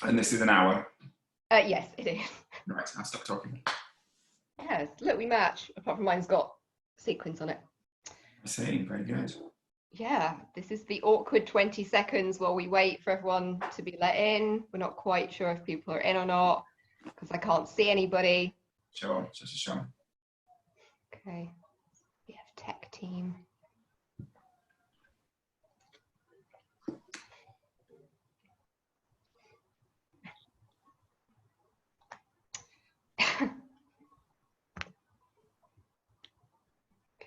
And this is an hour. Yes, it is. Right, I'll stop talking. Yes, look, we match, apart from mine's got sequins on it. I see, very good. Yeah, this is the awkward 20 seconds while we wait for everyone to be let in. We're not quite sure if people are in or not because I can't see anybody. Sure, just a show. Okay, we have tech team.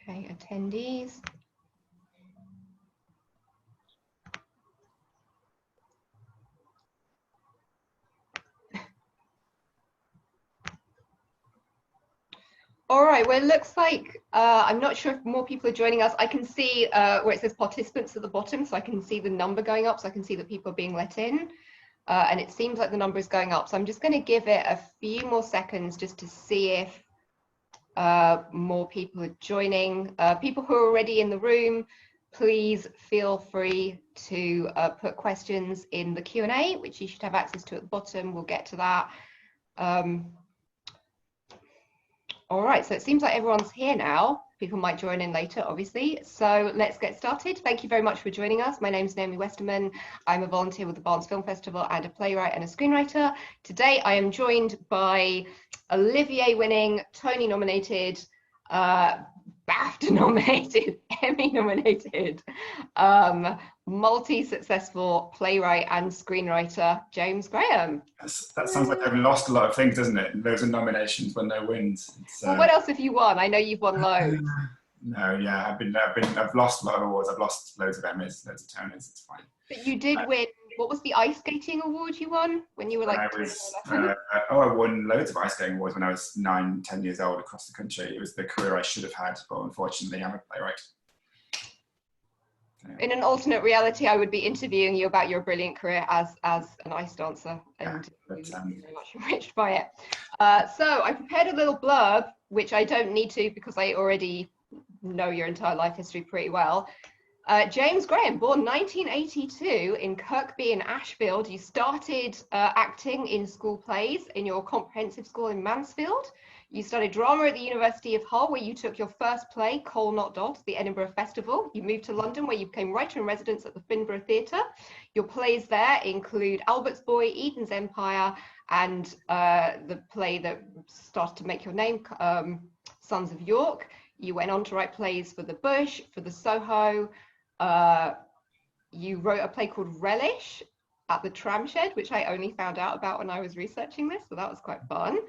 Okay, attendees. All right, well, it looks like, I'm not sure if more people are joining us. I can see where it says participants at the bottom, so I can see the number going up, so I can see that people are being let in. And it seems like the number is going up. So I'm just going to give it a few more seconds just to see if more people are joining. People who are already in the room, please feel free to put questions in the Q&A, which you should have access to at the bottom. We'll get to that. All right, so it seems like everyone's here now. People might join in later, obviously. So let's get started. Thank you very much for joining us. My name is Naomi Westerman. I'm a volunteer with the Barnes Film Festival and a playwright and a screenwriter. Today, I am joined by Olivier-winning, Tony-nominated, BAFTA-nominated, Emmy-nominated, multi-successful playwright and screenwriter, James Graham. That sounds like I've lost a lot of things, doesn't it? Loads of nominations, but no wins. Well, what else have you won? I know you've won loads. No, yeah, I've lost a lot of awards. I've lost loads of Emmys, loads of Tonys. It's fine. But you did win. What was the ice skating award you won when you were like? I won loads of ice skating awards when I was 9, 10 years old across the country. It was the career I should have had, but unfortunately, I'm a playwright. In an alternate reality, I would be interviewing you about your brilliant career as an ice dancer, and very much enriched by it. So I prepared a little blurb, which I don't need to because I already know your entire life history pretty well. James Graham, born 1982 in Kirkby in Ashfield. You started acting in school plays in your comprehensive school in Mansfield. You studied drama at the University of Hull, where you took your first play, Cole Not Dodd, the Edinburgh Festival. You moved to London, where you became writer in residence at the Finborough Theatre. Your plays there include Albert's Boy, Eden's Empire, and the play that started to make your name, Sons of York. You went on to write plays for the Bush, for the Soho. You wrote a play called Relish at the Tramshed, which I only found out about when I was researching this, so that was quite fun.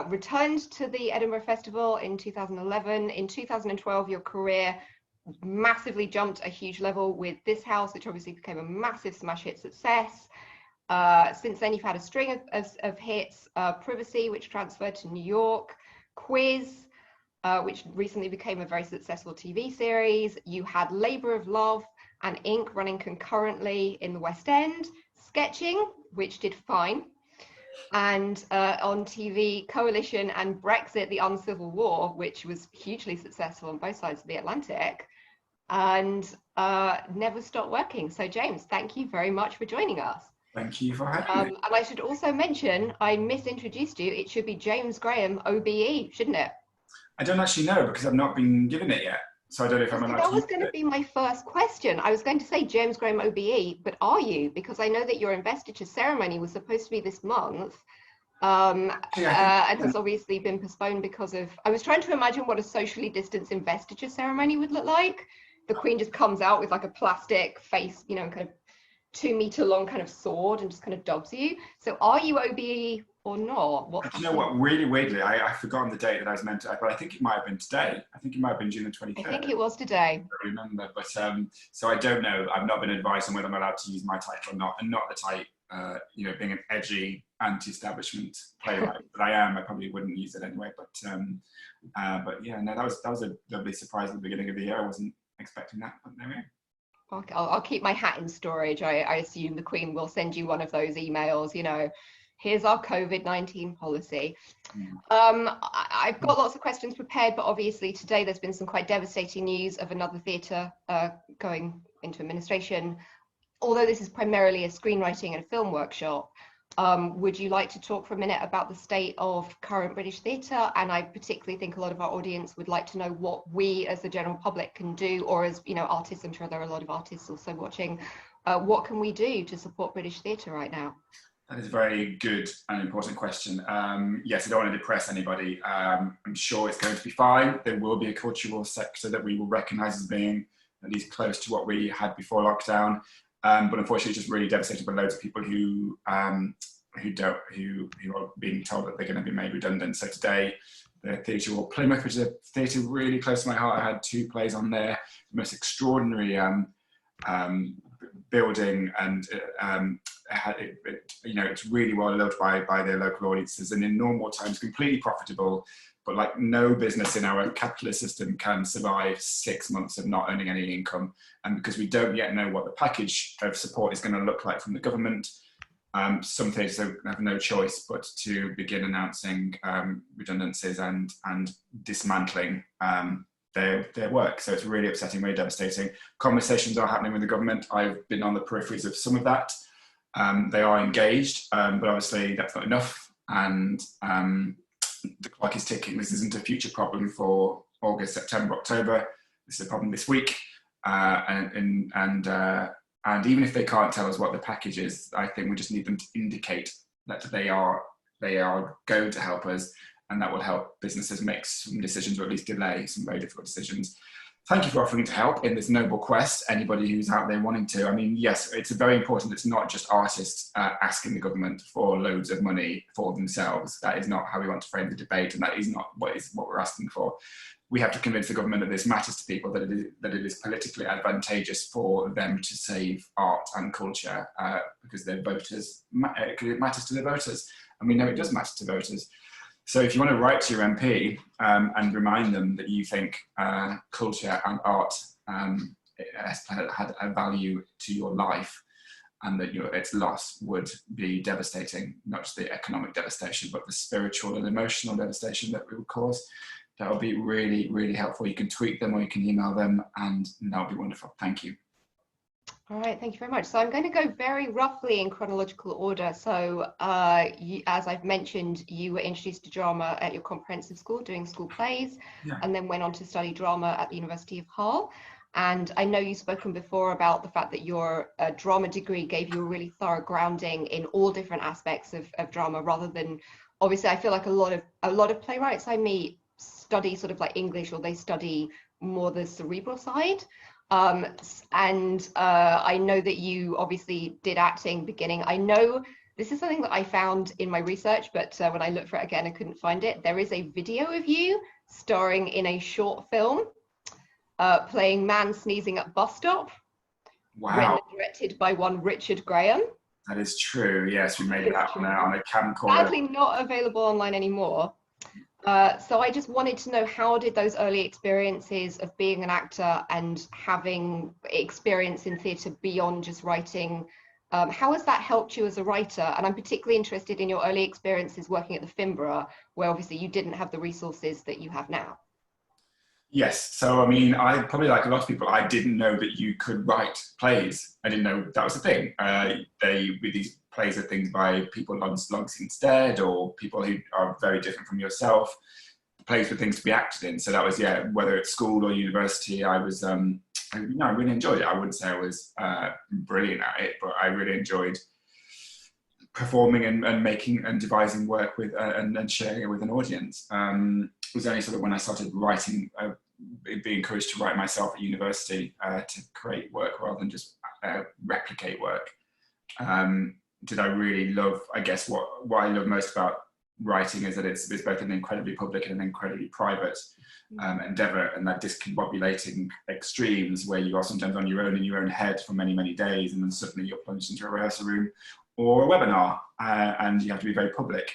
Returned to the Edinburgh Festival in 2011. In 2012, your career massively jumped a huge level with This House, which obviously became a massive smash hit success. Since then, you've had a string of hits, Privacy, which transferred to New York, Quiz, which recently became a very successful TV series. You had Labour of Love and Ink running concurrently in the West End, Sketching, which did fine, and on TV, Coalition and Brexit, the Uncivil War, which was hugely successful on both sides of the Atlantic, and never stopped working. So James, thank you very much for joining us. Thank you for having me. And I should also mention, I misintroduced you. It should be James Graham OBE, shouldn't it? I don't actually know because I've not been given it yet. So I don't know if I'm allowed to. That was going to be my first question. I was going to say James Graham OBE, but are you? Because I know that your investiture ceremony was supposed to be this month, and has obviously been postponed because of. I was trying to imagine what a socially distanced investiture ceremony would look like. The Queen just comes out with like a plastic face, you know, kind of 2-meter long kind of sword and just kind of dobs you. So are you OBE or not? You know what, really weirdly, I've forgotten the date that I was meant to, but I think it might have been today. I think it might have been June the 23rd. I think it was today. I remember, but so I don't know. I've not been advised on whether I'm allowed to use my title or not, and not the type, you know, being an edgy anti-establishment playwright that I am. I probably wouldn't use it anyway, but yeah, no, that was a lovely surprise at the beginning of the year. I wasn't expecting that, but there we go. I'll keep my hat in storage. I assume the Queen will send you one of those emails, you know, here's our COVID-19 policy. I've got lots of questions prepared, but obviously today there's been some quite devastating news of another theatre going into administration. although this is primarily a screenwriting and a film workshop, would you like to talk for a minute about the state of current British theatre? And I particularly think a lot of our audience would like to know what we as the general public can do, or as, you know, artists, I'm sure there are a lot of artists also watching, what can we do to support British theatre right now? That is a very good and important question. Yes, I don't want to depress anybody. I'm sure it's going to be fine. There will be a cultural sector that we will recognise as being at least close to what we had before lockdown. But unfortunately, it's just really devastated by loads of people who are being told that they're going to be made redundant. So today, the Theatre Royal Plymouth, which is a theatre really close to my heart, I had 2 plays on there. The most extraordinary building, and it's really well loved by their local audiences, and in normal times completely profitable. But like no business in our capitalist system can survive 6 months of not earning any income. And because we don't yet know what the package of support is going to look like from the government, some theatres have no choice but to begin announcing redundancies and dismantling their work. So it's really upsetting, really devastating. Conversations are happening with the government. I've been on the peripheries of some of that. They are engaged, but obviously that's not enough. And the clock is ticking. This isn't a future problem for August, September, October. This is a problem this week. And even if they can't tell us what the package is, I think we just need them to indicate that they are going to help us, and that will help businesses make some decisions, or at least delay some very difficult decisions. Thank you for offering to help in this noble quest. Anybody who's out there wanting to, I mean, yes, it's very important. It's not just artists asking the government for loads of money for themselves. That is not how we want to frame the debate, and that is not what we're asking for. We have to convince the government that this matters to people, that it is politically advantageous for them to save art and culture because their voters, it matters to their voters, and we know it does matter to voters. So if you want to write to your MP and remind them that you think culture and art has had a value to your life, and that its loss would be devastating, not just the economic devastation, but the spiritual and emotional devastation that it would cause, that would be really, really helpful. You can tweet them or you can email them, and that would be wonderful. Thank you. All right, thank you very much. So I'm going to go very roughly in chronological order. So as I've mentioned, you were introduced to drama at your comprehensive school, doing school plays, and then went on to study drama at the University of Hull. And I know you've spoken before about the fact that your drama degree gave you a really thorough grounding in all different aspects of drama, rather than, obviously, I feel like a lot of playwrights I meet study sort of like English, or they study more the cerebral side. I know that you obviously did acting beginning. I know this is something that I found in my research, but when I looked for it again, I couldn't find it. There is a video of you starring in a short film, playing Man Sneezing at Bus Stop. Wow. Written and directed by one Richard Graham. That is true. Yes, we made that on a camcorder. Sadly not available online anymore. So I just wanted to know, how did those early experiences of being an actor and having experience in theatre beyond just writing, how has that helped you as a writer? And I'm particularly interested in your early experiences working at the Finborough, where obviously you didn't have the resources that you have now. Yes, so I mean, I probably, like a lot of people, I didn't know that you could write plays. I didn't know that was a thing. These plays are things by people long since dead, or people who are very different from yourself. Plays were things to be acted in. So that was, whether it's school or university, I was, I really enjoyed it. I wouldn't say I was brilliant at it, but I really enjoyed performing and making and devising work with and sharing it with an audience. It was only sort of when I started writing, being encouraged to write myself at university to create work rather than just replicate work. Did I really love, I guess what I love most about writing is that it's both an incredibly public and an incredibly private endeavour, and that discombobulating extremes where you are sometimes on your own in your own head for many, many days, and then suddenly you're plunged into a rehearsal room or a webinar, and you have to be very public.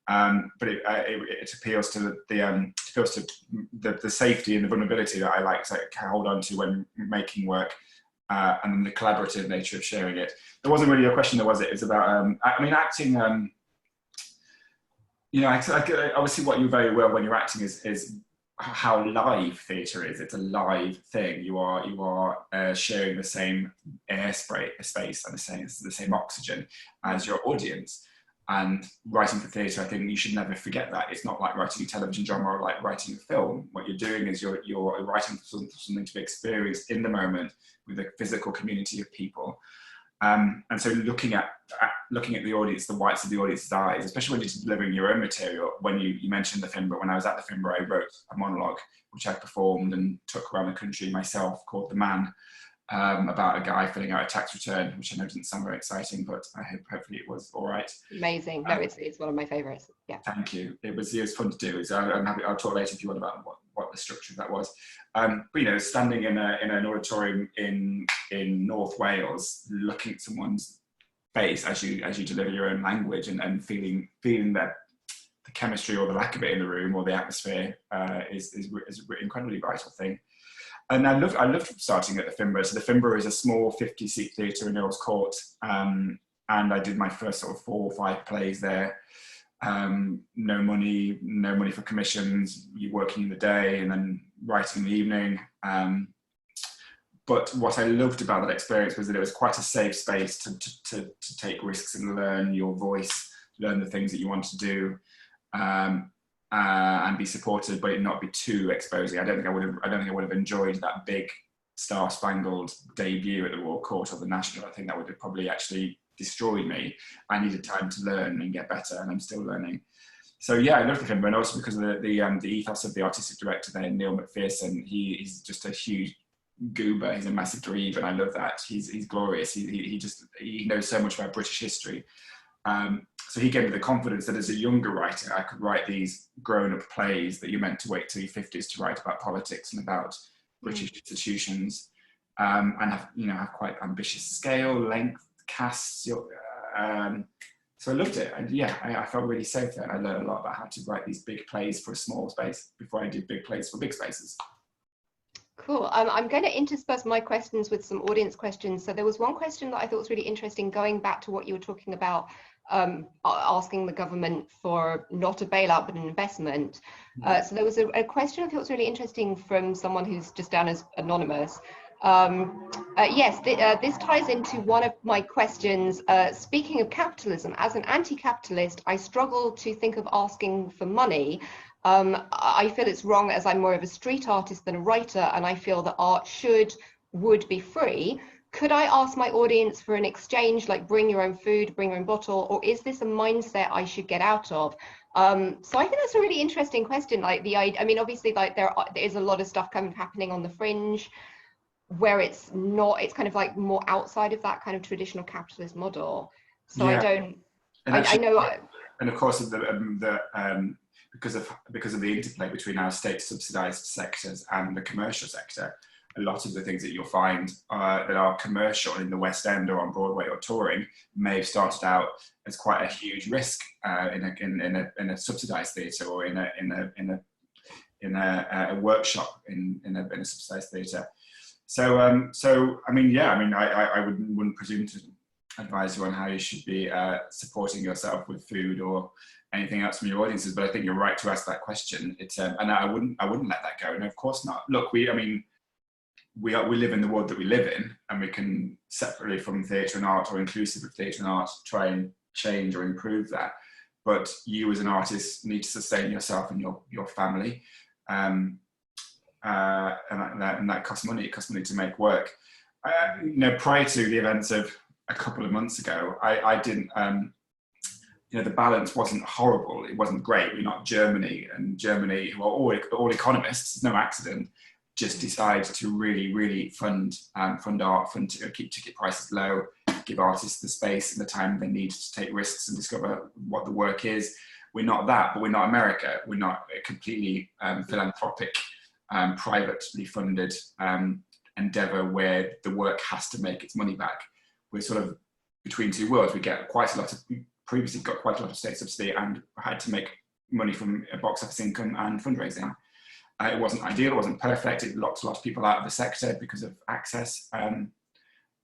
But it appeals to the safety and the vulnerability that I like to hold on to when making work, and then the collaborative nature of sharing it. There wasn't really a question, there was it? It's about, I mean, acting, obviously what you very well when you're acting is how live theatre is. It's a live thing. You are sharing the same space and the same oxygen as your audience. And writing for theatre, I think you should never forget that. It's not like writing a television drama or like writing a film. What you're doing is you're writing something to be experienced in the moment with a physical community of people. And so looking at the audience, the whites of the audience's eyes, especially when you're delivering your own material. When you mentioned the Fimbre, when I was at the Fimbre, I wrote a monologue which I performed and took around the country myself, called The Man, about a guy filling out a tax return, which I know doesn't sound very exciting, but hopefully it was all right. Amazing. No, it's one of my favorites. Yeah. Thank you. It was fun to do. So I'm happy. I'll talk later if you want about what the structure of that was. But you know, standing in an auditorium in North Wales, looking at someone's face as you deliver your own language, and feeling that the chemistry or the lack of it in the room, or the atmosphere, is an incredibly vital thing. And I loved starting at the Fimbre. So the Fimbre is a small 50-seat theatre in Earl's Court, and I did my first sort of 4 or 5 plays there. No money for commissions. You're working in the day and then writing in the evening. But what I loved about that experience was that it was quite a safe space to take risks and learn your voice, learn the things that you want to do. And be supported, but it not be too exposing. I don't think I would have enjoyed that big star-spangled debut at the Royal Court or the National. I think that would have probably actually destroyed me. I needed time to learn and get better, and I'm still learning. So yeah, I love the film, and also because of the ethos of the artistic director there, Neil McPherson. He's just a huge goober. He's a massive dweeb, and I love that. He's glorious. He knows so much about British history. So he gave me the confidence that as a younger writer, I could write these grown-up plays that you're meant to wait till your 50s to write about politics and about British institutions, and have quite ambitious scale, length, casts. So I loved it, and yeah, I felt really safe there. I learned a lot about how to write these big plays for a small space before I did big plays for big spaces. Cool. I'm going to intersperse my questions with some audience questions. So there was one question that I thought was really interesting, going back to what you were talking about, asking the government for not a bailout but an investment. So there was a question I thought was really interesting from someone who's just down as anonymous. Yes, this ties into one of my questions. Speaking of capitalism, as an anti-capitalist, I struggle to think of asking for money. I feel it's wrong, as I'm more of a street artist than a writer, and I feel that art would be free. Could I ask my audience for an exchange, like bring your own food, bring your own bottle, or is this a mindset I should get out of? So I think that's a really interesting question. Like I mean, obviously, like there is a lot of stuff kind of happening on the fringe where it's kind of like more outside of that kind of traditional capitalist model. So yeah. I know. And of course, because of the interplay between our state subsidized sectors and the commercial sector, a lot of the things that you'll find that are commercial in the West End or on Broadway or touring may have started out as quite a huge risk in a subsidized theatre, or in a workshop in a subsidized theatre. So I mean, yeah, I mean, I wouldn't presume to advise you on how you should be supporting yourself with food or anything else from your audiences, but I think you're right to ask that question. It's and I wouldn't let that go. No, of course not. Look, we live in the world that we live in, and we can, separately from theatre and art, or inclusive of theatre and art, try and change or improve that. But you as an artist need to sustain yourself and your family, and that costs money. It costs money to make work. Prior to the events of a couple of months ago, I didn't. The balance wasn't horrible. It wasn't great. We're not Germany, and Germany, who are all economists, it's no accident, just decide to really, really fund art, keep ticket prices low, give artists the space and the time they need to take risks and discover what the work is. We're not that, but we're not America. We're not a completely philanthropic, privately funded endeavor where the work has to make its money back. We're sort of between two worlds. We previously got quite a lot of state subsidy and had to make money from box office income and fundraising. It wasn't ideal, it wasn't perfect. It locked a lot of people out of the sector because of access.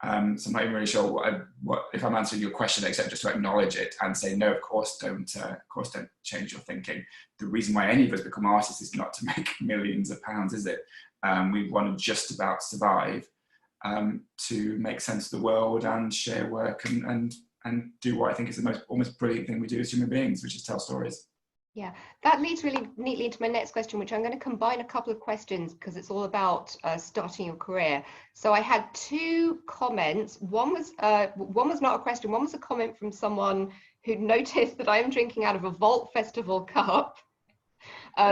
So I'm not even really sure what if I'm answering your question, except just to acknowledge it and say, no, of course don't change your thinking. The reason why any of us become artists is not to make millions of pounds, is it? We want to just about survive, to make sense of the world and share work and do what I think is the most almost brilliant thing we do as human beings, which is tell stories. Yeah, that leads really neatly into my next question, which I'm going to combine a couple of questions because it's all about starting your career. So I had two comments. One was not a question. One was a comment from someone who noticed that I am drinking out of a Vault Festival cup.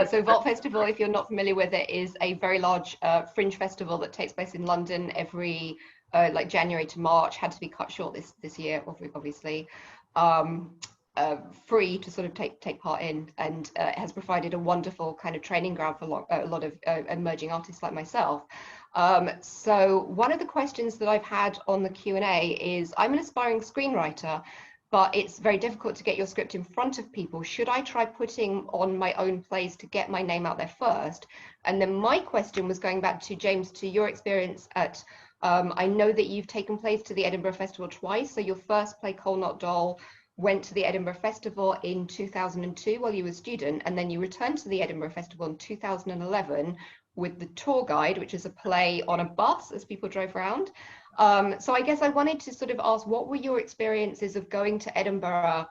So Vault Festival, if you're not familiar with it, is a very large fringe festival that takes place in London every like January to March. Had to be cut short this year, obviously. Free to sort of take part in, and it has provided a wonderful kind of training ground for a lot of emerging artists like myself. So one of the questions that I've had on the Q&A is, I'm an aspiring screenwriter, but it's very difficult to get your script in front of people. Should I try putting on my own plays to get my name out there first? And then my question was going back to James, to your experience at, I know that you've taken plays to the Edinburgh Festival twice. So your first play, Cole Not Doll, went to the Edinburgh Festival in 2002 while you were a student, and then you returned to the Edinburgh Festival in 2011 with The Tour Guide, which is a play on a bus as people drove around. So I guess I wanted to sort of ask, what were your experiences of going to Edinburgh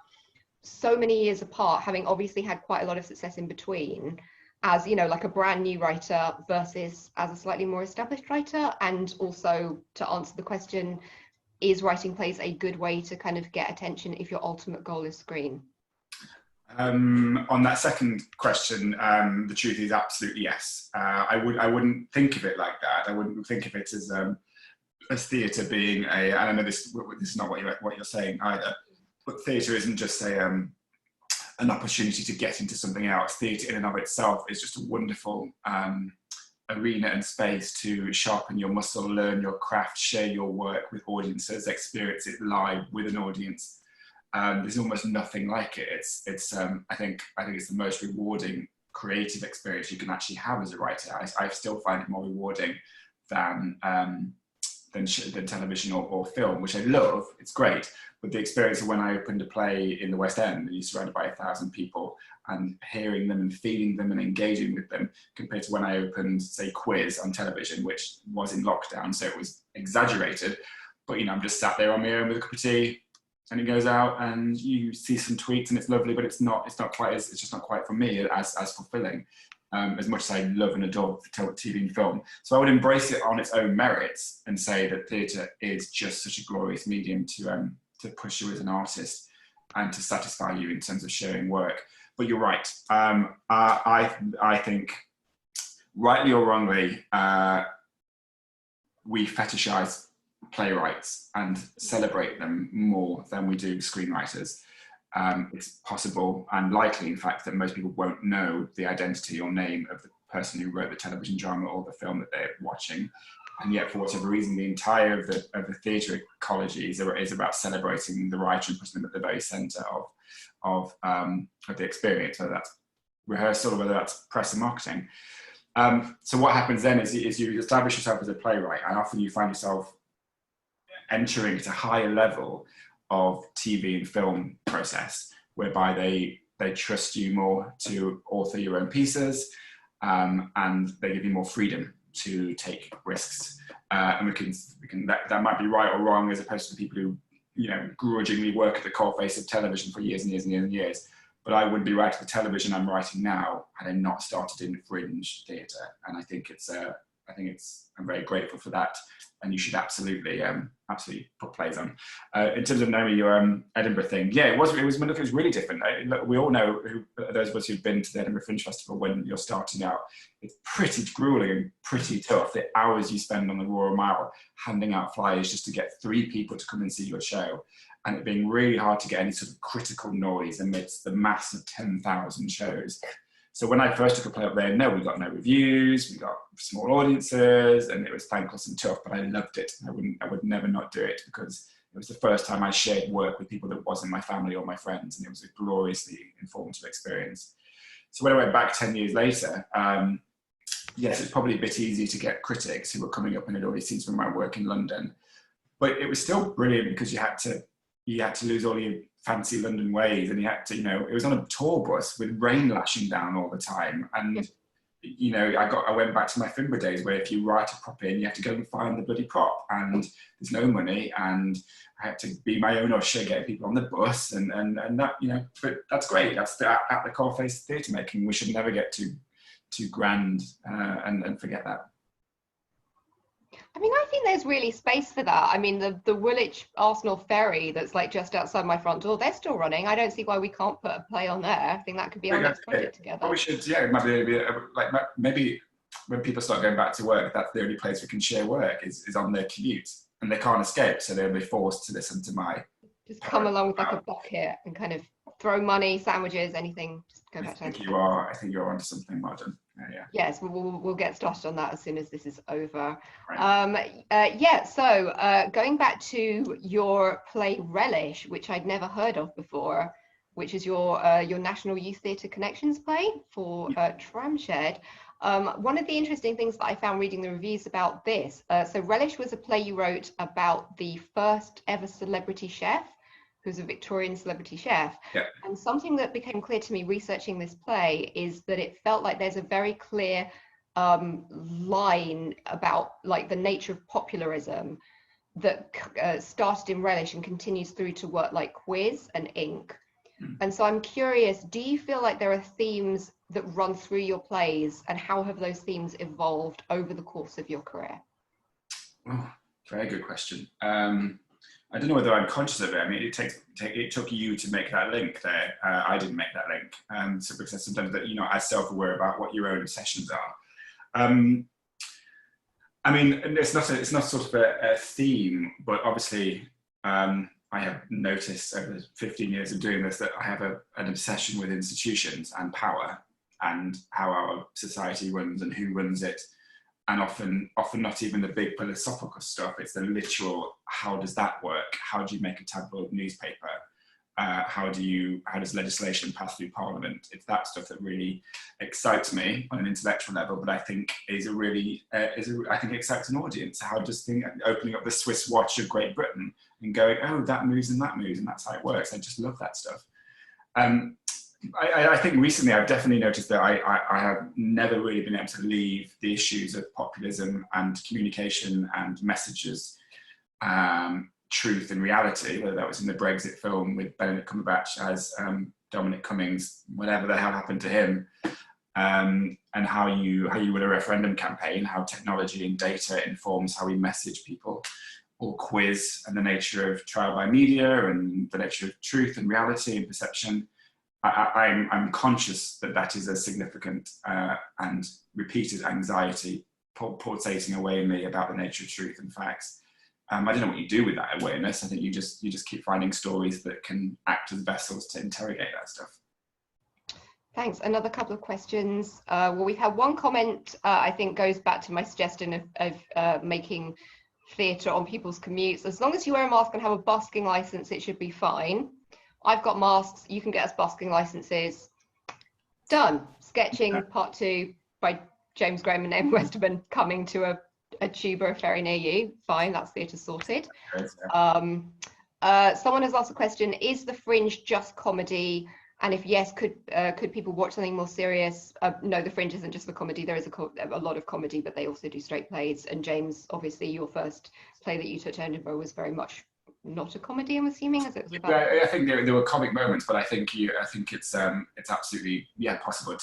so many years apart, having obviously had quite a lot of success in between, as, you know, like a brand new writer versus as a slightly more established writer? And also, to answer the question, is writing plays a good way to kind of get attention if your ultimate goal is screen? On that second question, the truth is absolutely yes. I wouldn't think of it like that. I wouldn't think of it as theatre being a, and I know this is not what you're saying either, but theatre isn't just an opportunity to get into something else. Theatre in and of itself is just a wonderful arena and space to sharpen your muscle, learn your craft, share your work with audiences, experience it live with an audience. There's almost nothing like it. I think it's the most rewarding creative experience you can actually have as a writer. I still find it more rewarding than television or film, which I love. It's great. But the experience of when I opened a play in the West End and you're surrounded by 1,000 people and hearing them and feeling them and engaging with them, compared to when I opened, say, Quiz on television, which was in lockdown, so it was exaggerated. But, you know, I'm just sat there on my own with a cup of tea, and it goes out and you see some tweets and it's lovely, but it's just not quite for me as fulfilling. As much as I love and adore TV and film. So I would embrace it on its own merits and say that theatre is just such a glorious medium to push you as an artist and to satisfy you in terms of sharing work. But you're right. I think, rightly or wrongly, we fetishize playwrights and celebrate them more than we do screenwriters. It's possible and likely, in fact, that most people won't know the identity or name of the person who wrote the television drama or the film that they're watching. And yet, for whatever reason, the entire of the theatre ecology is about celebrating the writer and putting them at the very centre of the experience, whether that's rehearsal or whether that's press and marketing. So what happens then is you establish yourself as a playwright, and often you find yourself entering at a higher level of TV and film process, whereby they trust you more to author your own pieces, and they give you more freedom to take risks. And we can that might be right or wrong, as opposed to the people who, you know, grudgingly work at the coalface of television for years and years and years and years. But I wouldn't be writing the television I'm writing now had I not started in fringe theatre. And I think I'm very grateful for that. And you should absolutely put plays on. In terms of Naomi, your Edinburgh thing, yeah, it was really different. We all know, those of us who've been to the Edinburgh Fringe Festival, when you're starting out, it's pretty grueling and pretty tough. The hours you spend on the Royal Mile handing out flyers just to get 3 people to come and see your show, and it being really hard to get any sort of critical noise amidst the mass of 10,000 shows. So when I first took a play up there, we got no reviews, we got small audiences, and it was thankless and tough, but I loved it. I would never not do it, because it was the first time I shared work with people that wasn't my family or my friends, and it was a gloriously informative experience. So when I went back 10 years later, yes, it's probably a bit easy to get critics who were coming up and had already seen some of my work in London. but it was still brilliant because you had to lose all your fancy London ways, and you had to, it was on a tour bus with rain lashing down all the time. And, I went back to my Fimbra days where if you write a prop in, you have to go and find the bloody prop, and there's no money, and I had to be my own usher, getting people on the bus, and that, but that's great. That's at the core face of theatre making. We should never get too grand and forget that. I mean, I think there's really space for that. I mean, the Woolwich Arsenal ferry that's like just outside my front door, they're still running. I don't see why we can't put a play on there. I think that could be our next project together. Well, we should, maybe when people start going back to work, that's the only place we can share work is on their commute, and they can't escape, so they'll be forced to listen to my. Just come along with like a bucket and kind of throw money, sandwiches, anything. Just go back I think you're onto something modern. Yeah. Yes, we'll get started on that as soon as this is over. Right. So going back to your play Relish, which I'd never heard of before, which is your National Youth Theatre Connections play for Tramshed. One of the interesting things that I found reading the reviews about this, so Relish was a play you wrote about the first ever celebrity chef, who's a Victorian celebrity chef. Yeah. And something that became clear to me researching this play is that it felt like there's a very clear line about like the nature of popularism that started in Relish and continues through to work like Quiz and Ink. And so I'm curious, do you feel like there are themes that run through your plays, and how have those themes evolved over the course of your career? Oh, very good question. I don't know whether I'm conscious of it. I mean, it took you to make that link there. I didn't make that link. So because sometimes that you're not as self-aware about what your own obsessions are. I mean, it's not sort of a theme, but obviously I have noticed over 15 years of doing this that I have an obsession with institutions and power and how our society runs and who runs it. And often not even the big philosophical stuff. It's the literal, how does that work? How do you make a tabloid newspaper? How does legislation pass through Parliament? It's that stuff that really excites me on an intellectual level, but I think I think excites an audience. How does opening up the Swiss watch of Great Britain and going, oh, that moves and that's how it works. I just love that stuff. I think recently I've definitely noticed that I have never really been able to leave the issues of populism and communication and messages, truth and reality, whether that was in the Brexit film with Benedict Cumberbatch as Dominic Cummings, whatever the hell happened to him, and how you run a referendum campaign, how technology and data informs how we message people, or Quiz and the nature of trial by media and the nature of truth and reality and perception. I'm conscious that is a significant and repeated anxiety pulsating away in me about the nature of truth and facts. I don't know what you do with that awareness. I think you just keep finding stories that can act as vessels to interrogate that stuff. Thanks. Another couple of questions. Well, we have one comment, I think goes back to my suggestion of making theatre on people's commutes. As long as you wear a mask and have a busking license, it should be fine. I've got masks, you can get us busking licenses. Done. Sketching Part 2 by James Graham and Em Westerman coming to a tube or a ferry near you. Fine, that's theatre sorted. Someone has asked a question, is The Fringe just comedy? And if yes, could people watch something more serious? No, The Fringe isn't just for comedy. There is a lot of comedy, but they also do straight plays. And James, obviously your first play that you took to Edinburgh was very much not a comedy, I'm assuming, as it was about. I think there were comic moments, but I think it's absolutely possible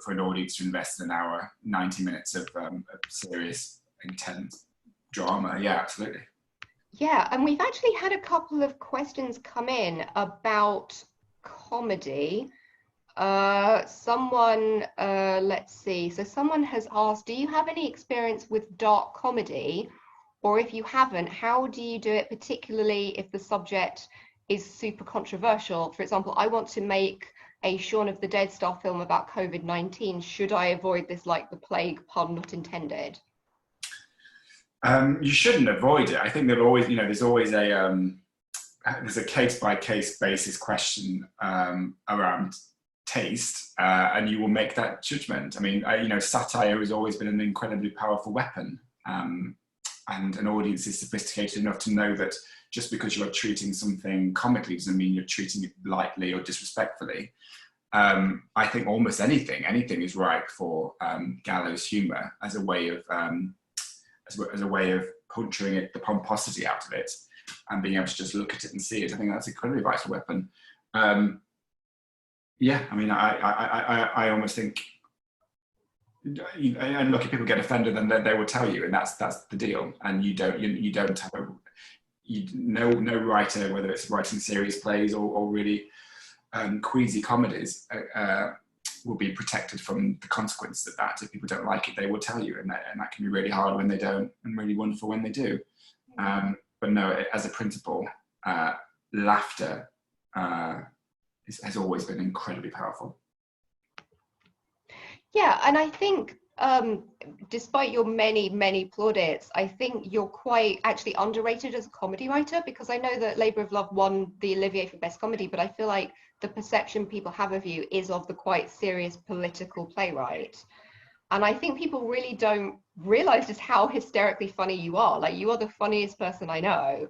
for an audience to invest in an hour, 90 minutes of serious, intense drama. Yeah, absolutely. Yeah, and we've actually had a couple of questions come in about comedy. Someone, let's see. So someone has asked, do you have any experience with dark comedy? Or if you haven't, how do you do it, particularly if the subject is super controversial? For example, I want to make a Shaun of the Dead style film about COVID-19. Should I avoid this like the plague, pun not intended? You shouldn't avoid it. I think there's always a case-by-case basis question around taste, and you will make that judgment. I mean, satire has always been an incredibly powerful weapon. and an audience is sophisticated enough to know that just because you are treating something comically doesn't mean you're treating it lightly or disrespectfully. I think almost anything is ripe for gallows humour as a way of puncturing it, the pomposity out of it, and being able to just look at it and see it. I think that's a incredibly vital weapon. Yeah, I mean, I almost think, and look, if people get offended, then they will tell you, and that's the deal. And you don't have no writer, whether it's writing serious plays or really queasy comedies, will be protected from the consequences of that. If people don't like it, they will tell you, and that can be really hard when they don't, and really wonderful when they do. But no, as a principle, laughter has always been incredibly powerful. Yeah, and I think despite your many plaudits, I think you're quite actually underrated as a comedy writer, because I know that Labour of Love won the Olivier for Best Comedy, but I feel like the perception people have of you is of the quite serious political playwright. And I think people really don't realise just how hysterically funny you are. Like, you are the funniest person I know.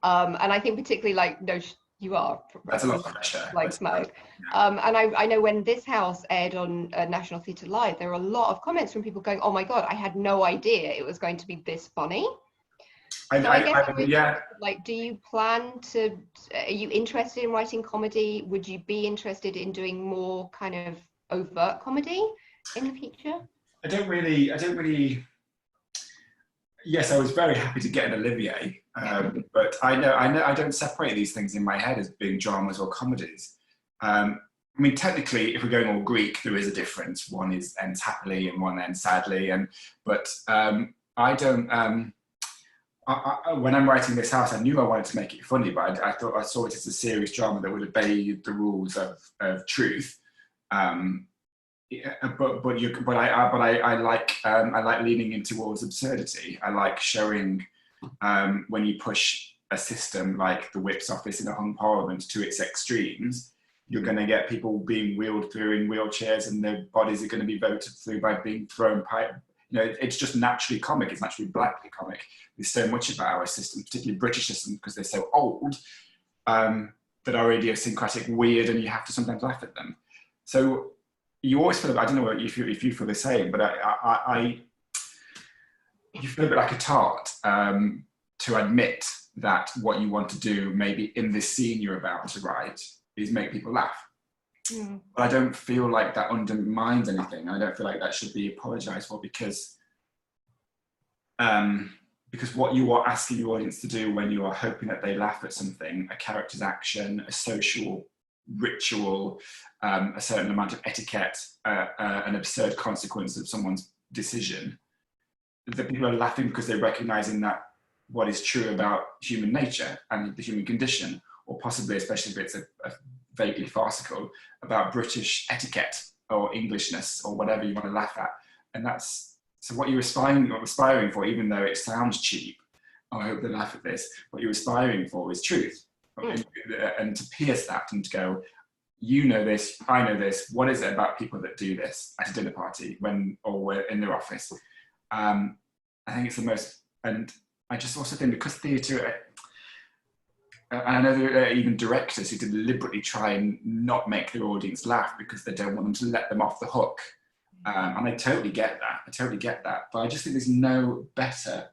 And I think particularly, like, no, you are. That's a lot of pressure. Like smoke. And I know when this house aired on National Theatre Live, there were a lot of comments from people going, "Oh my God, I had no idea it was going to be this funny." Yeah. Like, do you plan to? Are you interested in writing comedy? Would you be interested in doing more kind of overt comedy in the future? I don't really. Yes, I was very happy to get an Olivier, but I know I don't separate these things in my head as being dramas or comedies. I mean, technically, if we're going all Greek, there is a difference. One ends happily and one ends sadly, but I don't. When I'm writing this house, I knew I wanted to make it funny, but I thought I saw it as a serious drama that would obey the rules of truth. But I like leaning in towards absurdity. I like showing when you push a system like the Whip's office in a hung parliament to its extremes, you're going to get people being wheeled through in wheelchairs, and their bodies are going to be voted through by being thrown pipe. You know, it's just naturally comic. It's naturally blackly comic. There's so much about our system, particularly British system, because they're so old, that are idiosyncratic, weird, and you have to sometimes laugh at them. So you always feel, I don't know if you feel the same, but you feel a bit like a tart to admit that what you want to do, maybe in this scene you're about to write, is make people laugh. But I don't feel like that undermines anything. I don't feel like that should be apologized for, because what you are asking your audience to do when you are hoping that they laugh at something, a character's action, a social ritual, a certain amount of etiquette, an absurd consequence of someone's decision, that people are laughing because they're recognizing that what is true about human nature and the human condition, or possibly, especially if it's a vaguely farcical, about British etiquette or Englishness or whatever you want to laugh at. And that's, so what you're aspiring for, even though it sounds cheap, oh, I hope they laugh at this, what you're aspiring for is truth. And to pierce that and to go, you know this, I know this, what is it about people that do this at a dinner party or we're in their office? I think it's the most, and I just also think because theatre, and I know there are even directors who deliberately try and not make their audience laugh because they don't want them to let them off the hook. And I totally get that. But I just think there's no better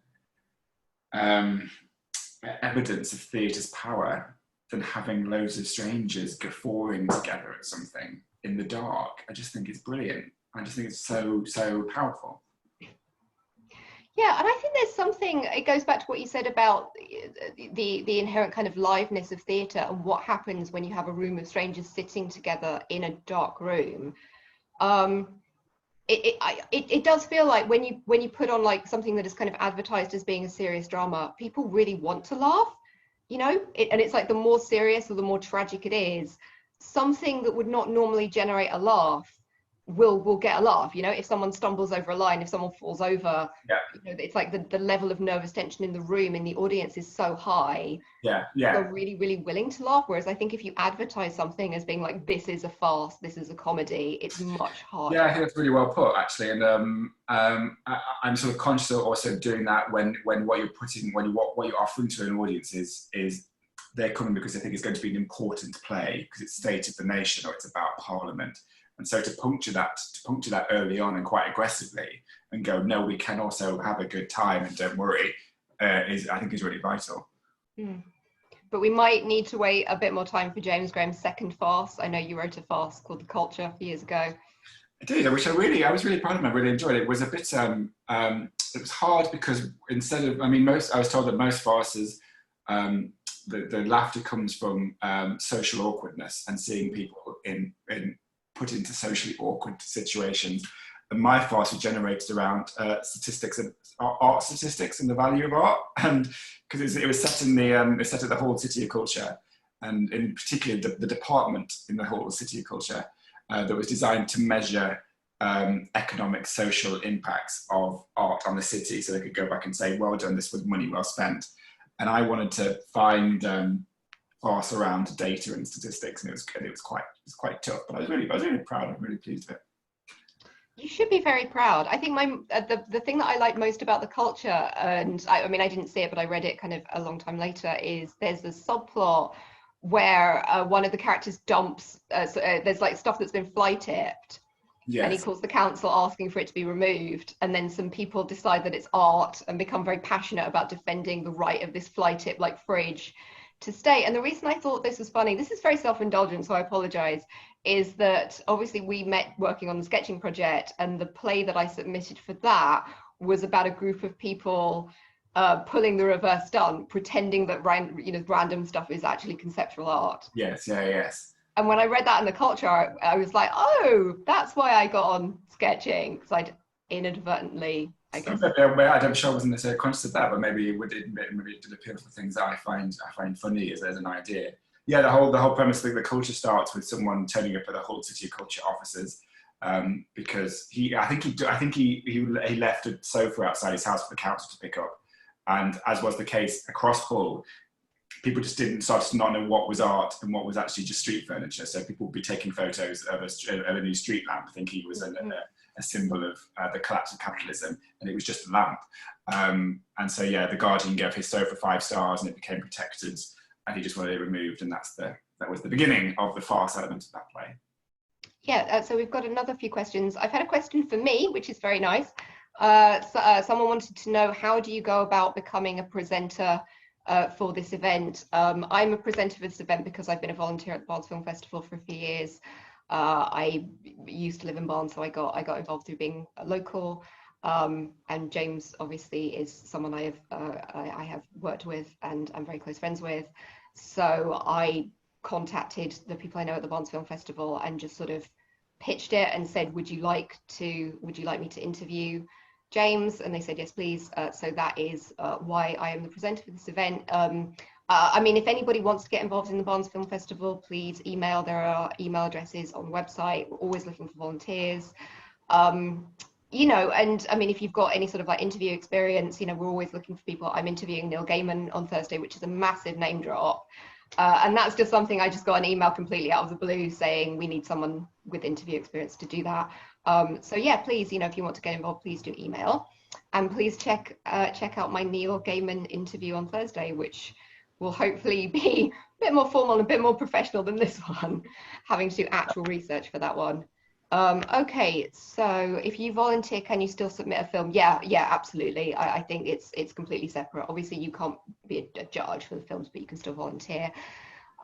evidence of theatre's power than having loads of strangers guffawing together at something in the dark. I just think it's brilliant. I just think it's so powerful. Yeah, and I think there's something, it goes back to what you said about the inherent kind of liveness of theatre and what happens when you have a room of strangers sitting together in a dark room. It does feel like when you put on like something that is kind of advertised as being a serious drama, people really want to laugh, you know, and it's like the more serious or the more tragic it is, something that would not normally generate a laugh will get a laugh. You know, if someone stumbles over a line, if someone falls over, Yeah. you know, it's like the level of nervous tension in the room, in the audience, is so high. Yeah. They're really, really willing to laugh. Whereas I think if you advertise something as being like, this is a farce, this is a comedy, it's much harder. Yeah, I think that's really well put, actually. And I'm sort of conscious of also doing that when what you're putting, what you're offering to an audience is they're coming because they think it's going to be an important play because it's State of the Nation or it's about Parliament. And so to puncture that early on and quite aggressively and go, no, we can also have a good time and don't worry, I think is really vital. Mm. But we might need to wait a bit more time for James Graham's second farce. I know you wrote a farce called The Culture a few years ago. I did, which I was really proud of. I really enjoyed it. It was a bit, it was hard because instead of, I was told that most farces, the laughter comes from social awkwardness and seeing people put into socially awkward situations. And my farce was generated around statistics and art statistics and the value of art, and because it was set at the Hull City of Culture, and in particular the department in the Hull City of Culture that was designed to measure economic, social impacts of art on the city, so they could go back and say, well done, this was money well spent. And I wanted to find farce around data and statistics, and it was quite tough. But I was really proud. I'm really pleased with it. You should be very proud. I think the thing that I like most about The Culture, and I mean I didn't see it, but I read it kind of a long time later, is there's a subplot where one of the characters dumps. There's like stuff that's been fly tipped. Yes. And he calls the council asking for it to be removed, and then some people decide that it's art and become very passionate about defending the right of this fly tip like fridge to stay. And the reason I thought this was funny, this is very self-indulgent, so I apologize, is that obviously we met working on the sketching project, and the play that I submitted for that was about a group of people pulling the reverse stunt, pretending that random stuff is actually conceptual art. Yes, yes. And when I read that in The Culture, I was like, oh, that's why I got on sketching, because I'd inadvertently, I guess. I'm sure I wasn't necessarily conscious of that, but maybe it did appeal to things that I find funny as an idea. Yeah, the whole premise of The Culture starts with someone turning up at the Hull City Culture offices because I think he left a sofa outside his house for the council to pick up, and as was the case across Hull, people just didn't start to not know what was art and what was actually just street furniture. So people would be taking photos of a new street lamp, thinking it was a symbol of the collapse of capitalism, and it was just a lamp. And so yeah, the Guardian gave his sofa 5 stars, and it became protected, and he just wanted it removed, and that was the beginning of the farce element of that play. Yeah, so we've got another few questions. I've had a question for me, which is very nice. Someone wanted to know, how do you go about becoming a presenter for this event? I'm a presenter for this event because I've been a volunteer at the Barnes Film Festival for a few years. I used to live in Barnes, so I got involved through being local. And James obviously is someone I have worked with and I'm very close friends with. So I contacted the people I know at the Barnes Film Festival and just sort of pitched it and said, would you like me to interview James? And they said, yes, please. So that is why I am the presenter for this event. I mean, if anybody wants to get involved in the Barnes Film Festival, please email. There are email addresses on the website. We're always looking for volunteers. You know, and I mean, if you've got any sort of like interview experience, you know, we're always looking for people. I'm interviewing Neil Gaiman on Thursday, which is a massive name drop. And that's just something I just got an email completely out of the blue saying we need someone with interview experience to do that. So yeah, please, you know, if you want to get involved, please do email, and please check out my Neil Gaiman interview on Thursday, which will hopefully be a bit more formal and a bit more professional than this one, having to do actual research for that one. Okay, so if you volunteer, can you still submit a film? Yeah, absolutely. I think it's completely separate. Obviously, you can't be a judge for the films, but you can still volunteer.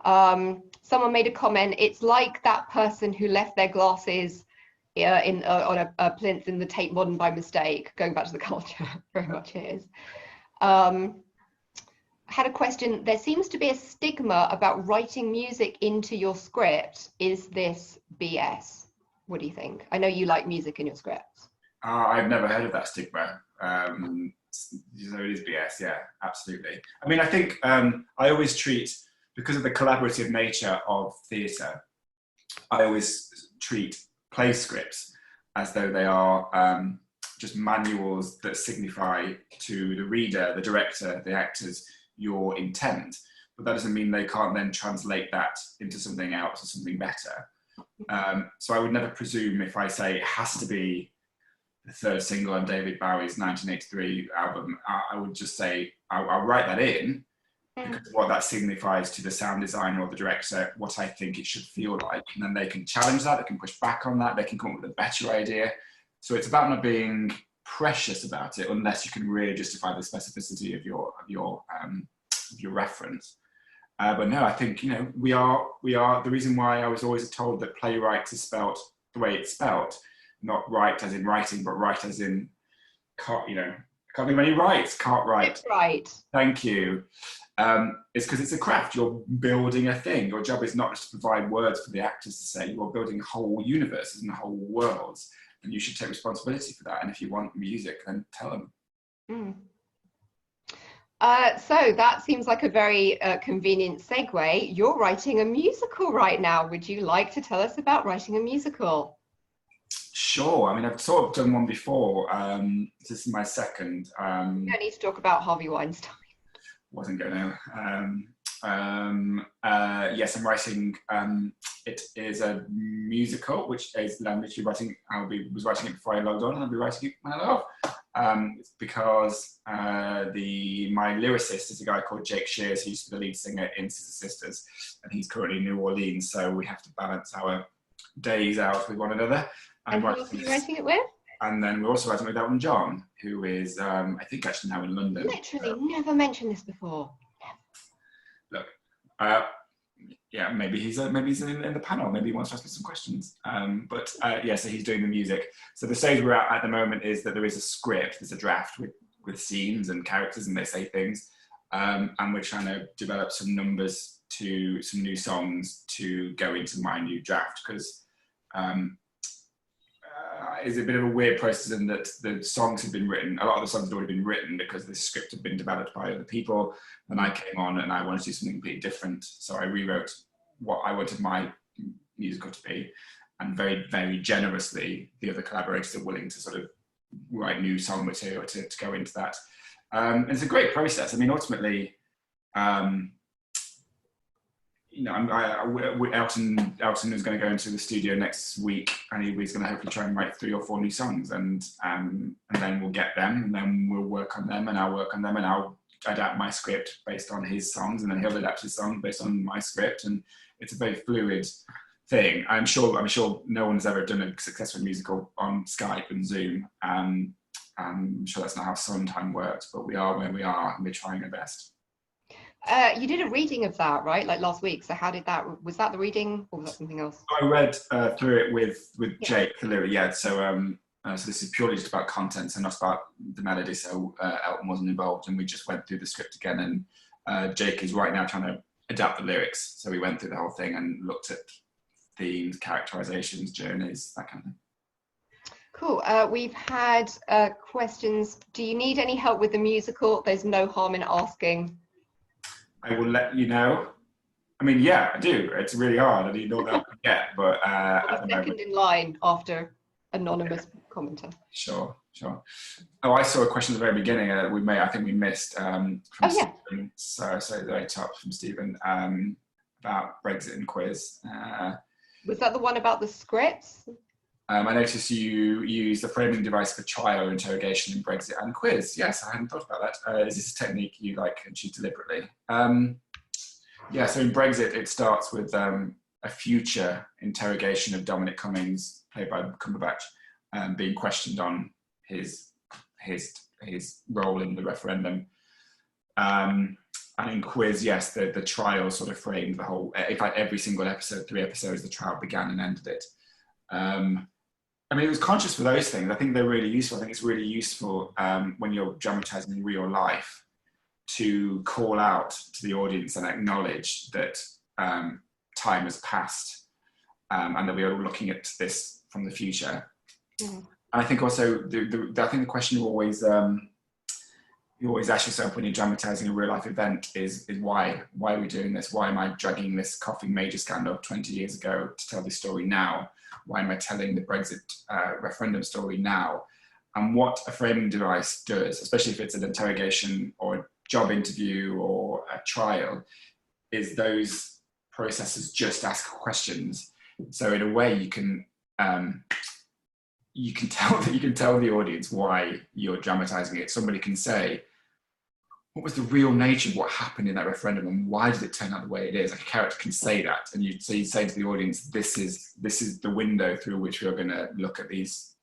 Someone made a comment. It's like that person who left their glasses on a plinth in the Tate Modern by mistake. Going back to The Culture, very much it is. Had a question. There seems to be a stigma about writing music into your script. Is this BS? What do you think? I know you like music in your scripts. I've never heard of that stigma. So it is BS, yeah, absolutely. I mean, I think I always treat, because of the collaborative nature of theatre, I always treat play scripts as though they are just manuals that signify to the reader, the director, the actors, your intent. But that doesn't mean they can't then translate that into something else or something better. So I would never presume if I say it has to be the third single on David Bowie's 1983 album, I would just say, I'll write that in, because what that signifies to the sound designer or the director, what I think it should feel like. And then they can challenge that, they can push back on that, they can come up with a better idea. So it's about not being precious about it, unless you can really justify the specificity of your reference. But no, I think, you know, we are the reason why I was always told that playwright is spelt the way it's spelt, not right as in writing, but right as in, you know, I can't think of any rights, Cartwright. Right. Thank you. It's because it's a craft. You're building a thing. Your job is not just to provide words for the actors to say. You're building whole universes and whole worlds, and you should take responsibility for that. And if you want music, then tell them. So that seems like a very convenient segue. You're writing a musical right now. Would you like to tell us about writing a musical? Sure. I mean, I've sort of done one before. This is my second. You don't need to talk about Harvey Weinstein. Wasn't going to. Yes, I'm writing. It is a musical, which is literally writing. Was writing it before I logged on, and I'll be writing it when I log off. It's because my lyricist is a guy called Jake Shears, who used to be the lead singer in Sister Sisters, and he's currently in New Orleans. So we have to balance our days out with one another. And who else are you writing it with? And then we're also writing with Elton John, who is, I think, actually now in London. Literally never mentioned this before. Look, yeah, maybe he's in the panel. Maybe he wants to ask me some questions. Yeah, so he's doing the music. So the stage we're at the moment is that there is a script, there's a draft with scenes and characters, and they say things. And we're trying to develop some numbers to some new songs to go into my new draft, because it's a bit of a weird process in that the songs have been written. A lot of the songs had already been written because the script had been developed by other people. And I came on and I wanted to do something completely different. So I rewrote what I wanted my musical to be. And very, very generously, the other collaborators are willing to sort of write new song material to go into that. It's a great process. I mean, ultimately, you know, Elton is going to go into the studio next week, and he's going to hopefully try and write 3 or 4 new songs, and then we'll get them, and then we'll work on them, and I'll work on them, and I'll adapt my script based on his songs, and then he'll adapt his songs based on my script, and it's a very fluid thing. I'm sure no one's ever done a successful musical on Skype and Zoom. I'm sure that's not how Sondheim works, but we are where we are, and we're trying our best. You did a reading of that, right? Like last week. So how did that? Was that the reading, or was that something else? I read through it with Jake, the lyric. Yeah. So so this is purely just about content and not about the melody. So Elton wasn't involved, and we just went through the script again. And Jake is right now trying to adapt the lyrics. So we went through the whole thing and looked at themes, characterizations, journeys, that kind of thing. Cool. We've had questions. Do you need any help with the musical? There's no harm in asking. I will let you know. I mean, yeah, I do. It's really hard. I need all that I get, but second in line after anonymous commenter. Sure. Oh, I saw a question at the very beginning that I think we missed from Stephen. So at the very top from Stephen about Brexit and quiz. Was that the one about the scripts? I noticed you use the framing device for trial, interrogation, in Brexit and quiz. Yes, I hadn't thought about that. Is this a technique you like and choose deliberately? Yeah, so in Brexit, it starts with a future interrogation of Dominic Cummings, played by Cumberbatch, being questioned on his role in the referendum. And in quiz, yes, the trial sort of framed the whole. In fact, every single episode, 3 episodes, the trial began and ended it. I mean, it was conscious for those things. I think they're really useful. I think it's really useful when you're dramatizing real life to call out to the audience and acknowledge that time has passed and that we are looking at this from the future. Mm. And I think also, I think the question always, you always ask yourself when you're dramatizing a real life event is why are we doing this? Why am I dragging this coughing major scandal 20 years ago to tell this story now? Why am I telling the Brexit referendum story now? And what a framing device does, especially if it's an interrogation or a job interview or a trial, is those processes just ask questions. So in a way, you can tell the audience why you're dramatizing it. Somebody can say, what was the real nature of what happened in that referendum, and why did it turn out the way it is? Like a character can say that, and you say to the audience, this is the window through which we are going to look at these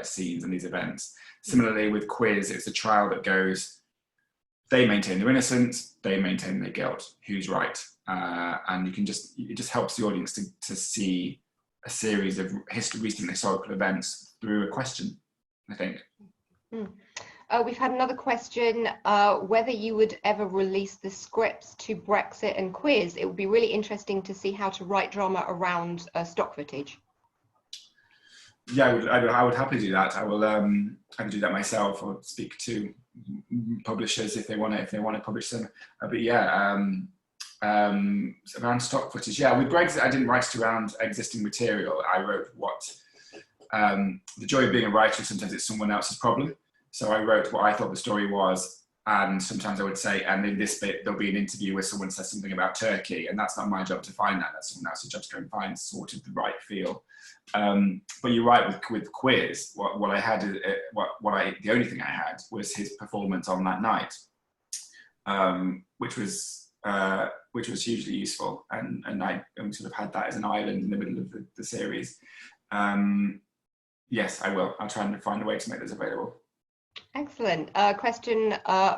scenes and these events. Similarly with quiz, it's a trial that goes, they maintain their innocence, they maintain their guilt. Who's right? And it just helps the audience to see a series of recent historical events through a question, I think. We've had another question, whether you would ever release the scripts to Brexit and Quiz. It would be really interesting to see how to write drama around stock footage. Yeah, I would happily do that. I can do that myself, or speak to publishers if they want to publish them. But yeah, around stock footage. Yeah, with Brexit, I didn't write it around existing material. I wrote the joy of being a writer, sometimes it's someone else's problem. So I wrote what I thought the story was, and sometimes I would say, and in this bit, there'll be an interview where someone says something about Turkey, and that's not my job to find that. That's someone else's job to go and find sort of the right feel. But you're right, with Quiz, the only thing I had was his performance on that night, which was hugely useful, and I sort of had that as an island in the middle of the series. Yes, I will. I'll try and find a way to make this available. Excellent. Question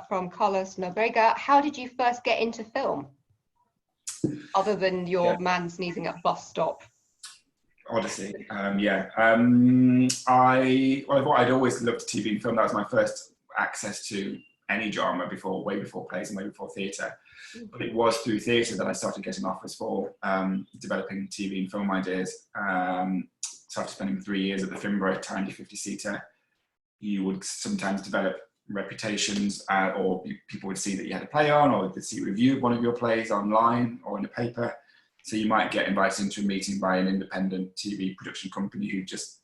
from Carlos Nobrega. How did you first get into film? Other than your man sneezing at bus stop. Odyssey. I'd always looked at TV and film. That was my first access to any drama way before plays and way before theatre. But it was through theatre that I started getting offers for developing TV and film ideas. So after spending 3 years at the Finborough tiny 50-seater, you would sometimes develop reputations, or people would see that you had a play on, or they'd see a review of one of your plays online or in a paper. So you might get invited into a meeting by an independent TV production company who just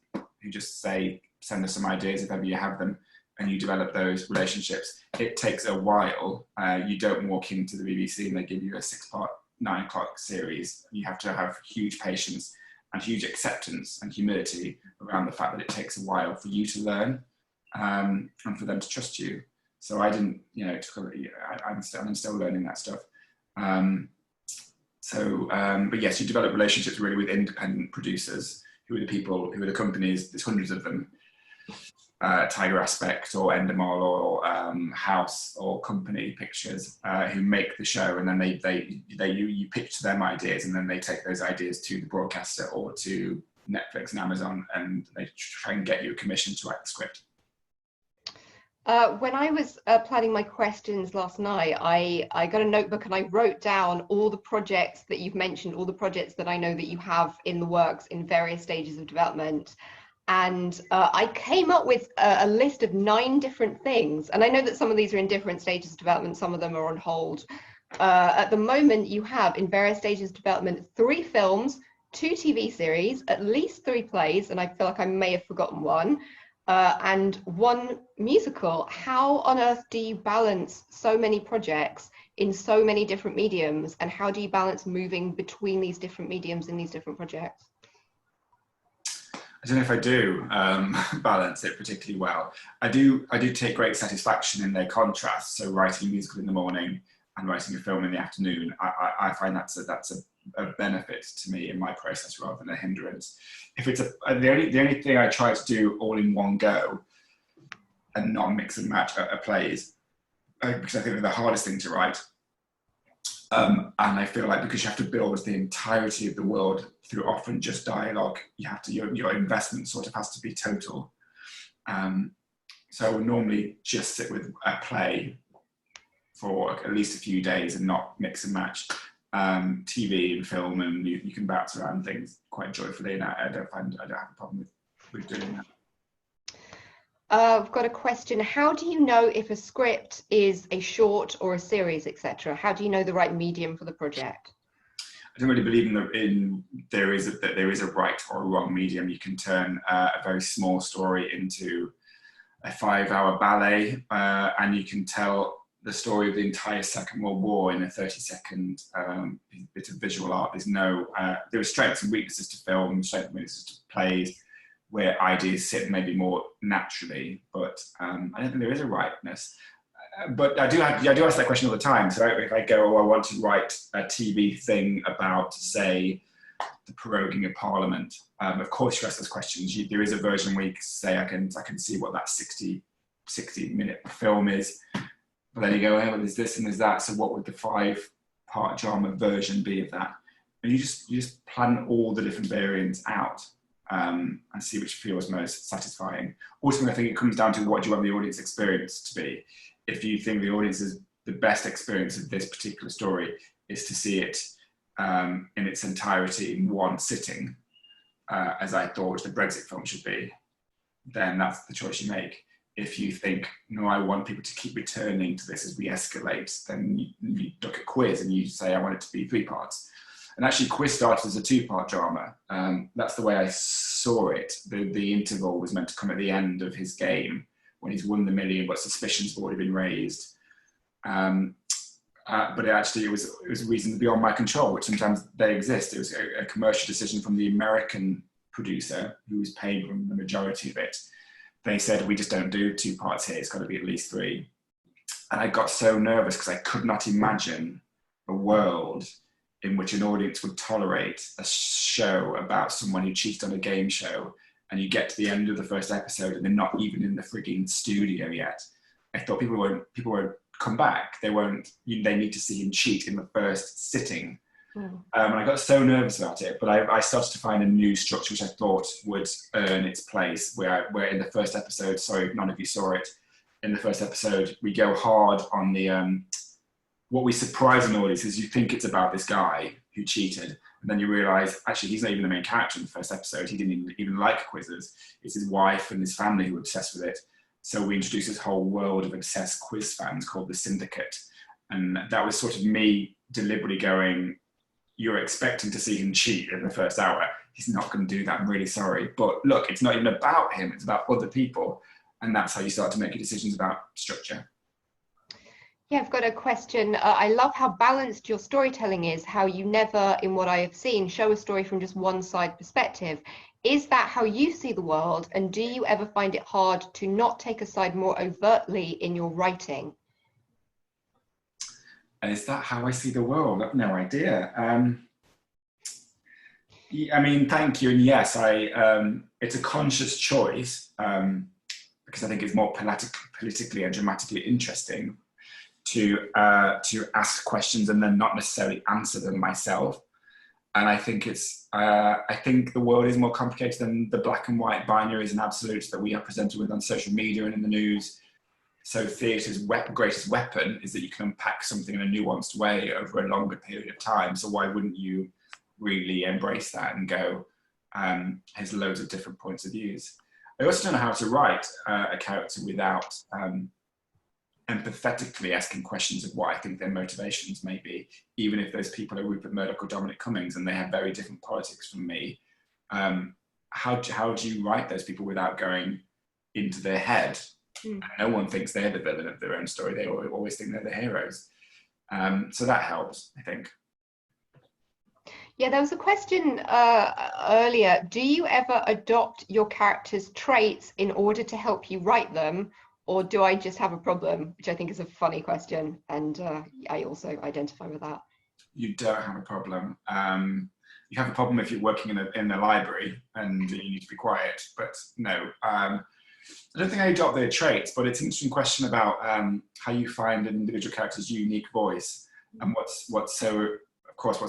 say, send us some ideas if ever you have them, and you develop those relationships. It takes a while. You don't walk into the BBC and they give you a 6-part, 9 o'clock series. You have to have huge patience and huge acceptance and humility around the fact that it takes a while for you to learn, and for them to trust you. So I didn't, I'm still learning that stuff. But yes, you develop relationships really with independent producers, who are the companies, there's hundreds of them, Tiger Aspect or Endemol or House or Company Pictures, who make the show, and then you pitch to them ideas, and then they take those ideas to the broadcaster or to Netflix and Amazon, and they try and get you a commission to write the script. When I was planning my questions last night, I got a notebook and I wrote down all the projects that you've mentioned, all the projects that I know that you have in the works in various stages of development. And I came up with a list of 9 different things. And I know that some of these are in different stages of development, some of them are on hold. At the moment, you have in various stages of development 3 films, 2 TV series, at least 3 plays, and I feel like I may have forgotten one. And 1 musical. How on earth do you balance so many projects in so many different mediums, and how do you balance moving between these different mediums in these different projects? I don't know if I do balance it particularly well. I do take great satisfaction in their contrast. So writing a musical in the morning and writing a film in the afternoon, I find that's a benefit to me in my process rather than a hindrance. If it's the only thing I try to do all in one go and not mix and match are plays, because I think they're the hardest thing to write. And I feel like because you have to build the entirety of the world through often just dialogue, your investment sort of has to be total. So I would normally just sit with a play for at least a few days and not mix and match. TV and film, and you can bounce around things quite joyfully, and I don't have a problem with doing that. I've got a question. How do you know if a script is a short or a series, etc.? How do you know the right medium for the project? I don't really believe there is a right or a wrong medium. You can turn a very small story into a 5-hour ballet, and you can tell the story of the entire Second World War in a 30-second bit of visual art. There are strengths and weaknesses to film, strengths and weaknesses to plays, where ideas sit maybe more naturally, but I don't think there is a rightness. But I do ask that question all the time. So if I go, I want to write a TV thing about, say, the proroguing of Parliament, of course you ask those questions. There is a version where you can say, I can see what that 60-minute film is. But then you go, oh, there's this and there's that. So what would the 5-part drama version be of that? And you just plan all the different variants out. And see which feels most satisfying. Ultimately, I think it comes down to what do you want the audience experience to be. If you think the audience is the best experience of this particular story is to see it in its entirety in one sitting, as I thought the Brexit film should be, then that's the choice you make. If you think, no, I want people to keep returning to this as we escalate, then you look at Quiz and you say, I want it to be 3 parts. And actually, Quiz started as a 2-part drama. That's the way I saw it. The interval was meant to come at the end of his game when he's won the million, but suspicions have already been raised. But it was reasons beyond my control, which sometimes they exist. It was a commercial decision from the American producer, who was paying from the majority of it. They said, we just don't do 2 parts here. It's got to be at least 3. And I got so nervous because I could not imagine a world in which an audience would tolerate a show about someone who cheated on a game show, and you get to the end of the first episode and they're not even in the frigging studio yet. I thought people won't come back. They need to see him cheat in the first sitting. And I got so nervous about it, but I started to find a new structure which I thought would earn its place, where in the first episode, sorry if none of you saw it, in the first episode, we go hard on the, what we surprise an audience is you think it's about this guy who cheated, and then you realise, actually, he's not even the main character in the first episode. He didn't even like quizzes. It's his wife and his family who are obsessed with it. So we introduced this whole world of obsessed quiz fans called the Syndicate. And that was sort of me deliberately going, you're expecting to see him cheat in the first hour. He's not going to do that. I'm really sorry. But look, it's not even about him. It's about other people. And that's how you start to make your decisions about structure. Yeah, I've got a question. I love how balanced your storytelling is, how you never, in what I have seen, show a story from just one side perspective. Is that how you see the world? And do you ever find it hard to not take a side more overtly in your writing? Is that how I see the world? I've no idea. I mean, thank you. And yes, it's a conscious choice because I think it's more politically and dramatically interesting to ask questions and then not necessarily answer them myself. And I think I think the world is more complicated than the black and white binaries and absolutes that we are presented with on social media and in the news. So theatre's greatest weapon is that you can unpack something in a nuanced way over a longer period of time. So why wouldn't you really embrace that and go, here's loads of different points of views. I also don't know how to write a character without empathetically asking questions of what I think their motivations may be, even if those people are Rupert Murdoch or Dominic Cummings and they have very different politics from me. How do you write those people without going into their head? No one thinks they're the villain of their own story. They always think they're the heroes. So that helps, I think. Yeah, there was a question earlier. Do you ever adopt your characters' traits in order to help you write them? Or do I just have a problem? Which I think is a funny question. And I also identify with that. You don't have a problem. You have a problem if you're working in a library and you need to be quiet. But no, I don't think I adopt their traits, but it's an interesting question about how you find an individual character's unique voice. And what's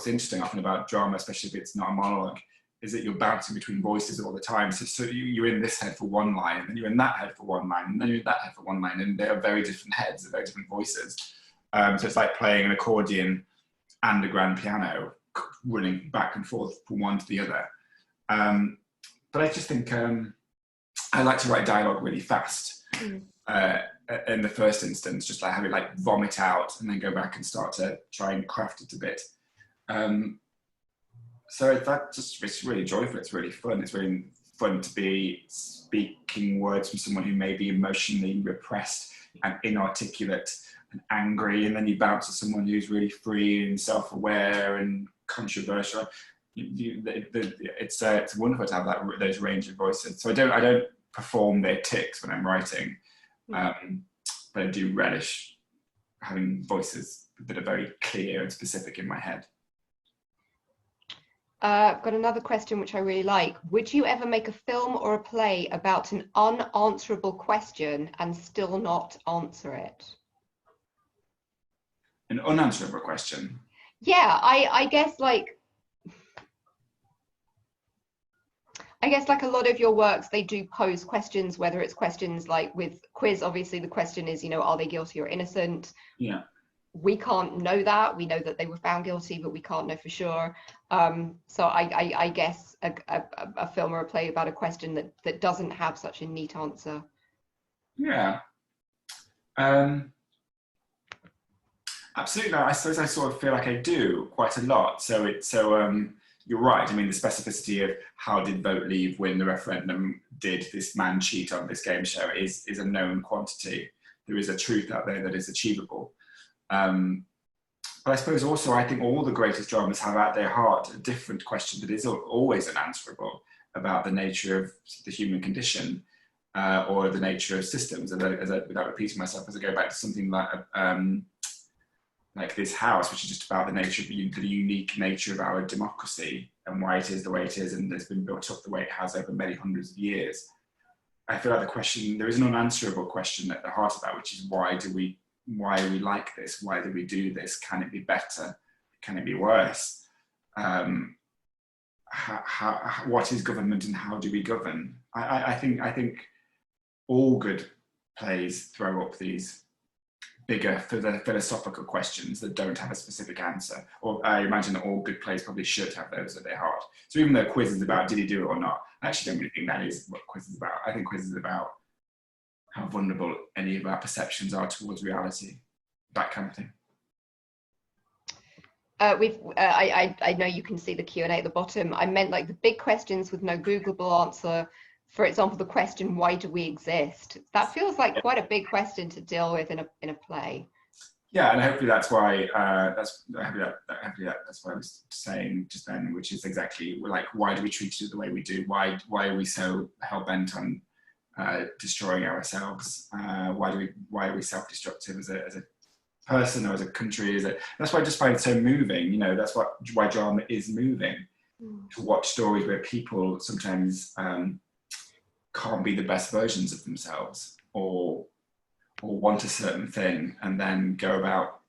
interesting often about drama, especially if it's not a monologue, is that you're bouncing between voices all the time. So you're in this head for one line, and then you're in that head for one line, and then you're in that head for one line, and they're very different heads, they're very different voices. So it's like playing an accordion and a grand piano, running back and forth from one to the other. But I just think I like to write dialogue really fast. Mm. In the first instance, just like have it like vomit out and then go back and start to try and craft it a bit. So it's really joyful. It's really fun. It's really fun to be speaking words from someone who may be emotionally repressed and inarticulate and angry, and then you bounce to someone who's really free and self-aware and controversial. It's wonderful to have those range of voices. So I don't perform their tics when I'm writing, but I do relish having voices that are very clear and specific in my head. I've got another question which I really like. Would you ever make a film or a play about an unanswerable question and still not answer it? An unanswerable question? Yeah, I guess like a lot of your works, they do pose questions, whether it's questions like with Quiz, obviously the question is, are they guilty or innocent? Yeah. We can't know that. We know that they were found guilty, but we can't know for sure. So I guess a film or a play about a question that doesn't have such a neat answer. Yeah. Absolutely. I suppose I sort of feel like I do quite a lot. So you're right. I mean, the specificity of how did Vote Leave win the referendum? Did this man cheat on this game show? Is a known quantity. There is a truth out there that is achievable. But I suppose also I think all the greatest dramas have at their heart a different question that is always unanswerable about the nature of the human condition or the nature of systems. Without repeating myself, as I go back to something like This House, which is just about the unique nature of our democracy and why it is the way it is, and it's been built up the way it has over many hundreds of years. I feel like there is an unanswerable question at the heart of that, which is why do we like this? Why do we do this? Can it be better? Can it be worse? What is government and how do we govern? I think all good plays throw up these bigger philosophical questions that don't have a specific answer. Or I imagine that all good plays probably should have those at their heart. So even though Quiz is about did he do it or not, I actually don't really think that is what Quiz is about. I think Quiz is about how vulnerable any of our perceptions are towards reality, that kind of thing. I know you can see the Q&A at the bottom. I meant like the big questions with no Googleable answer. For example, the question, why do we exist? That feels like quite a big question to deal with in a play. Yeah, and hopefully that's why that's what I was saying just then, which is exactly like, why do we treat it the way we do? Why are we so hell bent on destroying ourselves? Why are we self-destructive as a person or as a country? That's why I just find it so moving. That's why drama is moving. To watch stories where people sometimes can't be the best versions of themselves or want a certain thing and then go about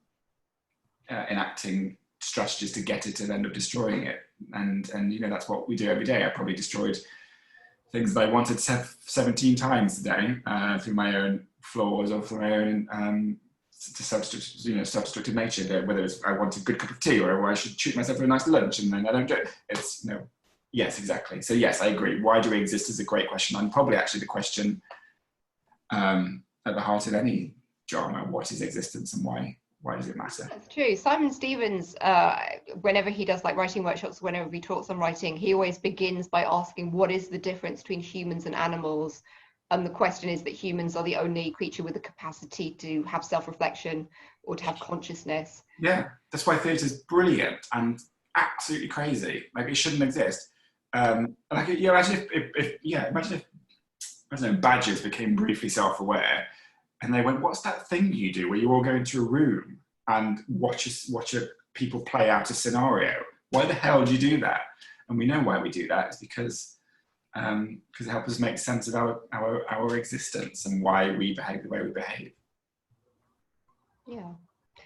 enacting strategies to get it and end up destroying it. And that's what we do every day. I probably destroyed things that I wanted 17 times today through my own flaws or through my own self-destructive nature. Whether it's I want a good cup of tea or I should treat myself for a nice lunch and then I don't do it. It's yes, exactly. So yes, I agree. Why do we exist is a great question, and probably actually the question at the heart of any drama: what is existence and why does it matter? That's true. Simon Stevens, whenever he does like writing workshops, whenever he talks on writing, he always begins by asking what is the difference between humans and animals. And the question is that humans are the only creature with the capacity to have self-reflection or to have consciousness. Yeah, that's why theatre is brilliant and absolutely crazy. Like it shouldn't exist. Imagine if I don't know, badgers became briefly self-aware, and they went, "What's that thing you do where you all go into a room and watch people play out a scenario? Why the hell do you do that?" And we know why we do that. It's because it helps us make sense of our existence and why we behave the way we behave. Yeah.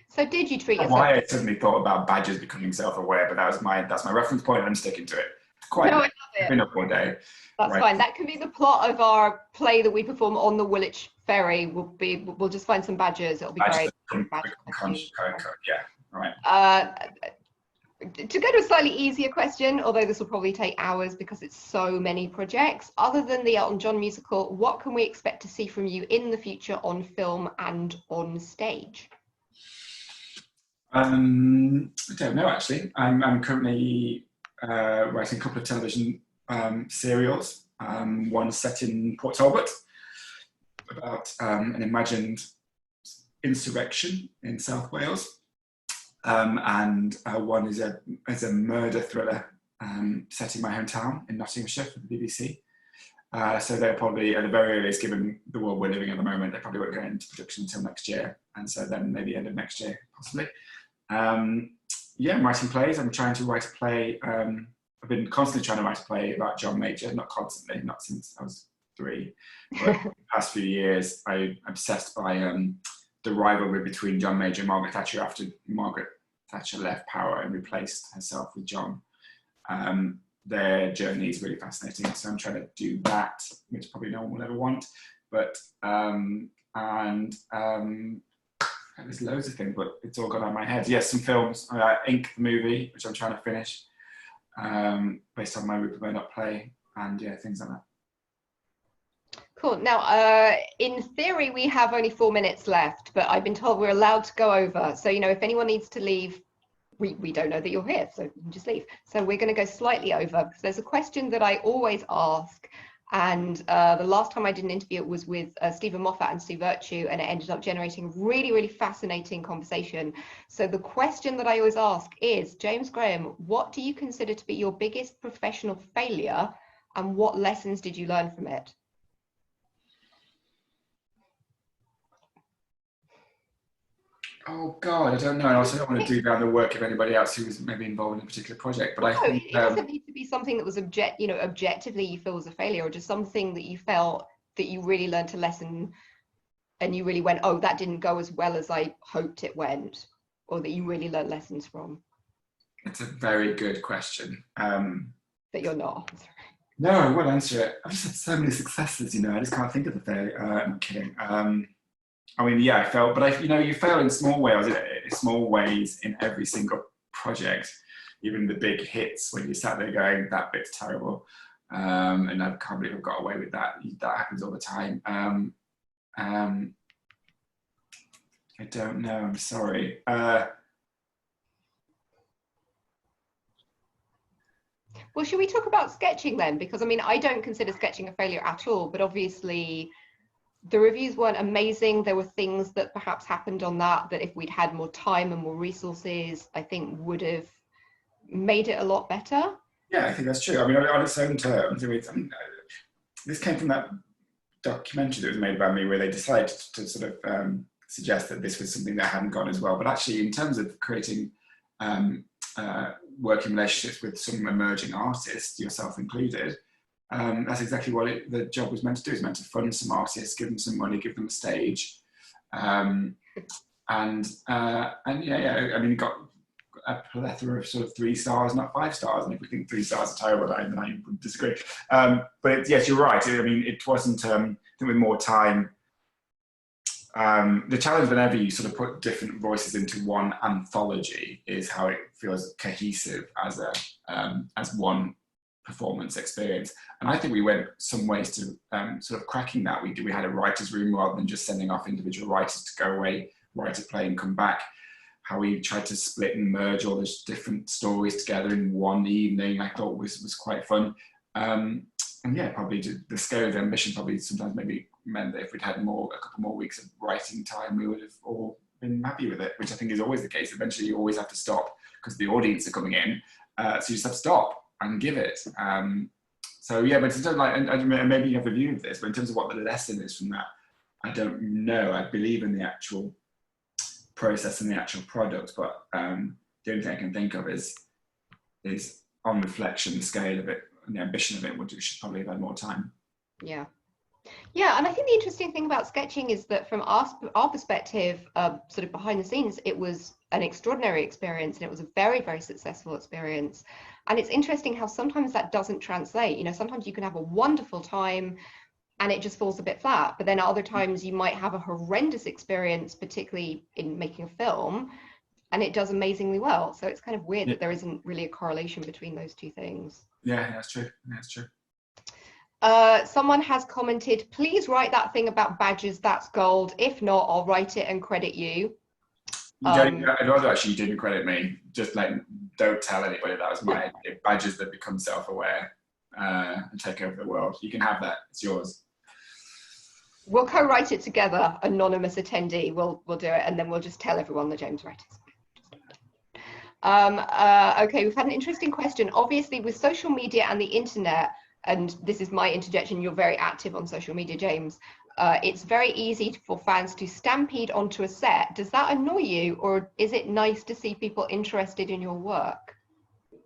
So did you treat yourself? Why I suddenly thought about badgers becoming self-aware, but that's my reference point and I'm sticking to it. I love it. I've been up all day. That's fine. That can be the plot of our play that we perform on the Woolwich Ferry. We'll just find some badgers. It'll be great. Yeah, all right. To go to a slightly easier question, although this will probably take hours because it's so many projects, other than the Elton John musical, what can we expect to see from you in the future on film and on stage? I don't know, actually. I'm currently writing a couple of television serials. One set in Port Talbot about an imagined insurrection in South Wales. And one is a murder thriller set in my hometown in Nottinghamshire for the BBC. So they're probably, at the very earliest, given the world we're living in at the moment, they probably won't go into production until next year. And so then maybe end of next year, possibly. Yeah, I'm writing plays. I'm trying to write a play. I've been constantly trying to write a play about John Major, not constantly, not since I was 3. But the past few years, I'm obsessed by the rivalry between John Major and Margaret Thatcher after Margaret Thatcher left power and replaced herself with John. Their journey is really fascinating, so I'm trying to do that, which probably no one will ever want. But there's loads of things, but it's all gone out of my head. Yes, some films. Ink, the movie, which I'm trying to finish, based on my Rupert Murdoch play, and yeah, things like that. Cool. Now, in theory, we have only 4 minutes left, but I've been told we're allowed to go over. So, if anyone needs to leave, we don't know that you're here, so you can just leave. So we're going to go slightly over, because there's a question that I always ask. And the last time I did an interview, it was with Stephen Moffat and Sue Virtue, and it ended up generating a really, really fascinating conversation. So the question that I always ask is, James Graham, what do you consider to be your biggest professional failure, and what lessons did you learn from it? Oh God, I don't know. I also don't want to do down the work of anybody else who was maybe involved in a particular project. But I think it doesn't need to be something that was objectively you feel was a failure, or just something that you felt that you really learned a lesson, and you really went, oh, that didn't go as well as I hoped it went, or that you really learned lessons from. It's a very good question. That you're not. No, I won't answer it. I've just had so many successes. I just can't think of the failure. I'm kidding. I mean, yeah, I failed, but you fail in small ways in every single project, even the big hits when you sat there going, that bit's terrible. And I can't believe I've got away with that. That happens all the time. I don't know, I'm sorry. Well, should we talk about sketching then? Because I mean, I don't consider sketching a failure at all, but obviously the reviews weren't amazing. There were things that perhaps happened on that if we'd had more time and more resources, I think would have made it a lot better. Yeah, I think that's true. I mean, on its own terms, this came from that documentary that was made by me where they decided to sort of suggest that this was something that hadn't gone as well. But actually, in terms of creating working relationships with some emerging artists, yourself included, that's exactly what the job was meant to do. It's meant to fund some artists, give them some money, give them a stage, and yeah. I mean, it got a plethora of sort of 3 stars, not 5 stars. And if we think 3 stars are terrible, then I would disagree. But yes, you're right. I mean, it wasn't. I think with more time, the challenge whenever you sort of put different voices into one anthology is how it feels cohesive as one performance experience. And I think we went some ways to sort of cracking that. We had a writer's room rather than just sending off individual writers to go away, write a play and come back. How we tried to split and merge all those different stories together in one evening, I thought was quite fun. And yeah, probably the scale of the ambition probably sometimes maybe meant that if we'd had a couple more weeks of writing time, we would have all been happy with it, which I think is always the case. Eventually you always have to stop because the audience are coming in. So you just have to stop and give it. So yeah, but it's like, and maybe you have a view of this, but in terms of what the lesson is from that, I don't know. I believe in the actual process and the actual product, but the only thing I can think of is on reflection, the scale of it and the ambition of it should probably have had more time. Yeah, and I think the interesting thing about sketching is that from our perspective, sort of behind the scenes, it was an extraordinary experience, and it was a very, very successful experience. And it's interesting how sometimes that doesn't translate. Sometimes you can have a wonderful time and it just falls a bit flat, but then at other times you might have a horrendous experience, particularly in making a film, and it does amazingly well. So it's kind of weird that there isn't really a correlation between those two things. Yeah, that's true. That's true. Someone has commented, please write that thing about badges, that's gold. If not, I'll write it and credit you. I'd rather actually you didn't credit me. Just like, don't tell anybody that was my idea. Badges that become self-aware and take over the world. You can have that. It's yours. We'll co-write it together. Anonymous attendee. We'll do it, and then we'll just tell everyone that James wrote it. Okay, we've had an interesting question. Obviously, with social media and the internet, and this is my interjection, you're very active on social media, James. It's very easy for fans to stampede onto a set. Does that annoy you, or is it nice to see people interested in your work? It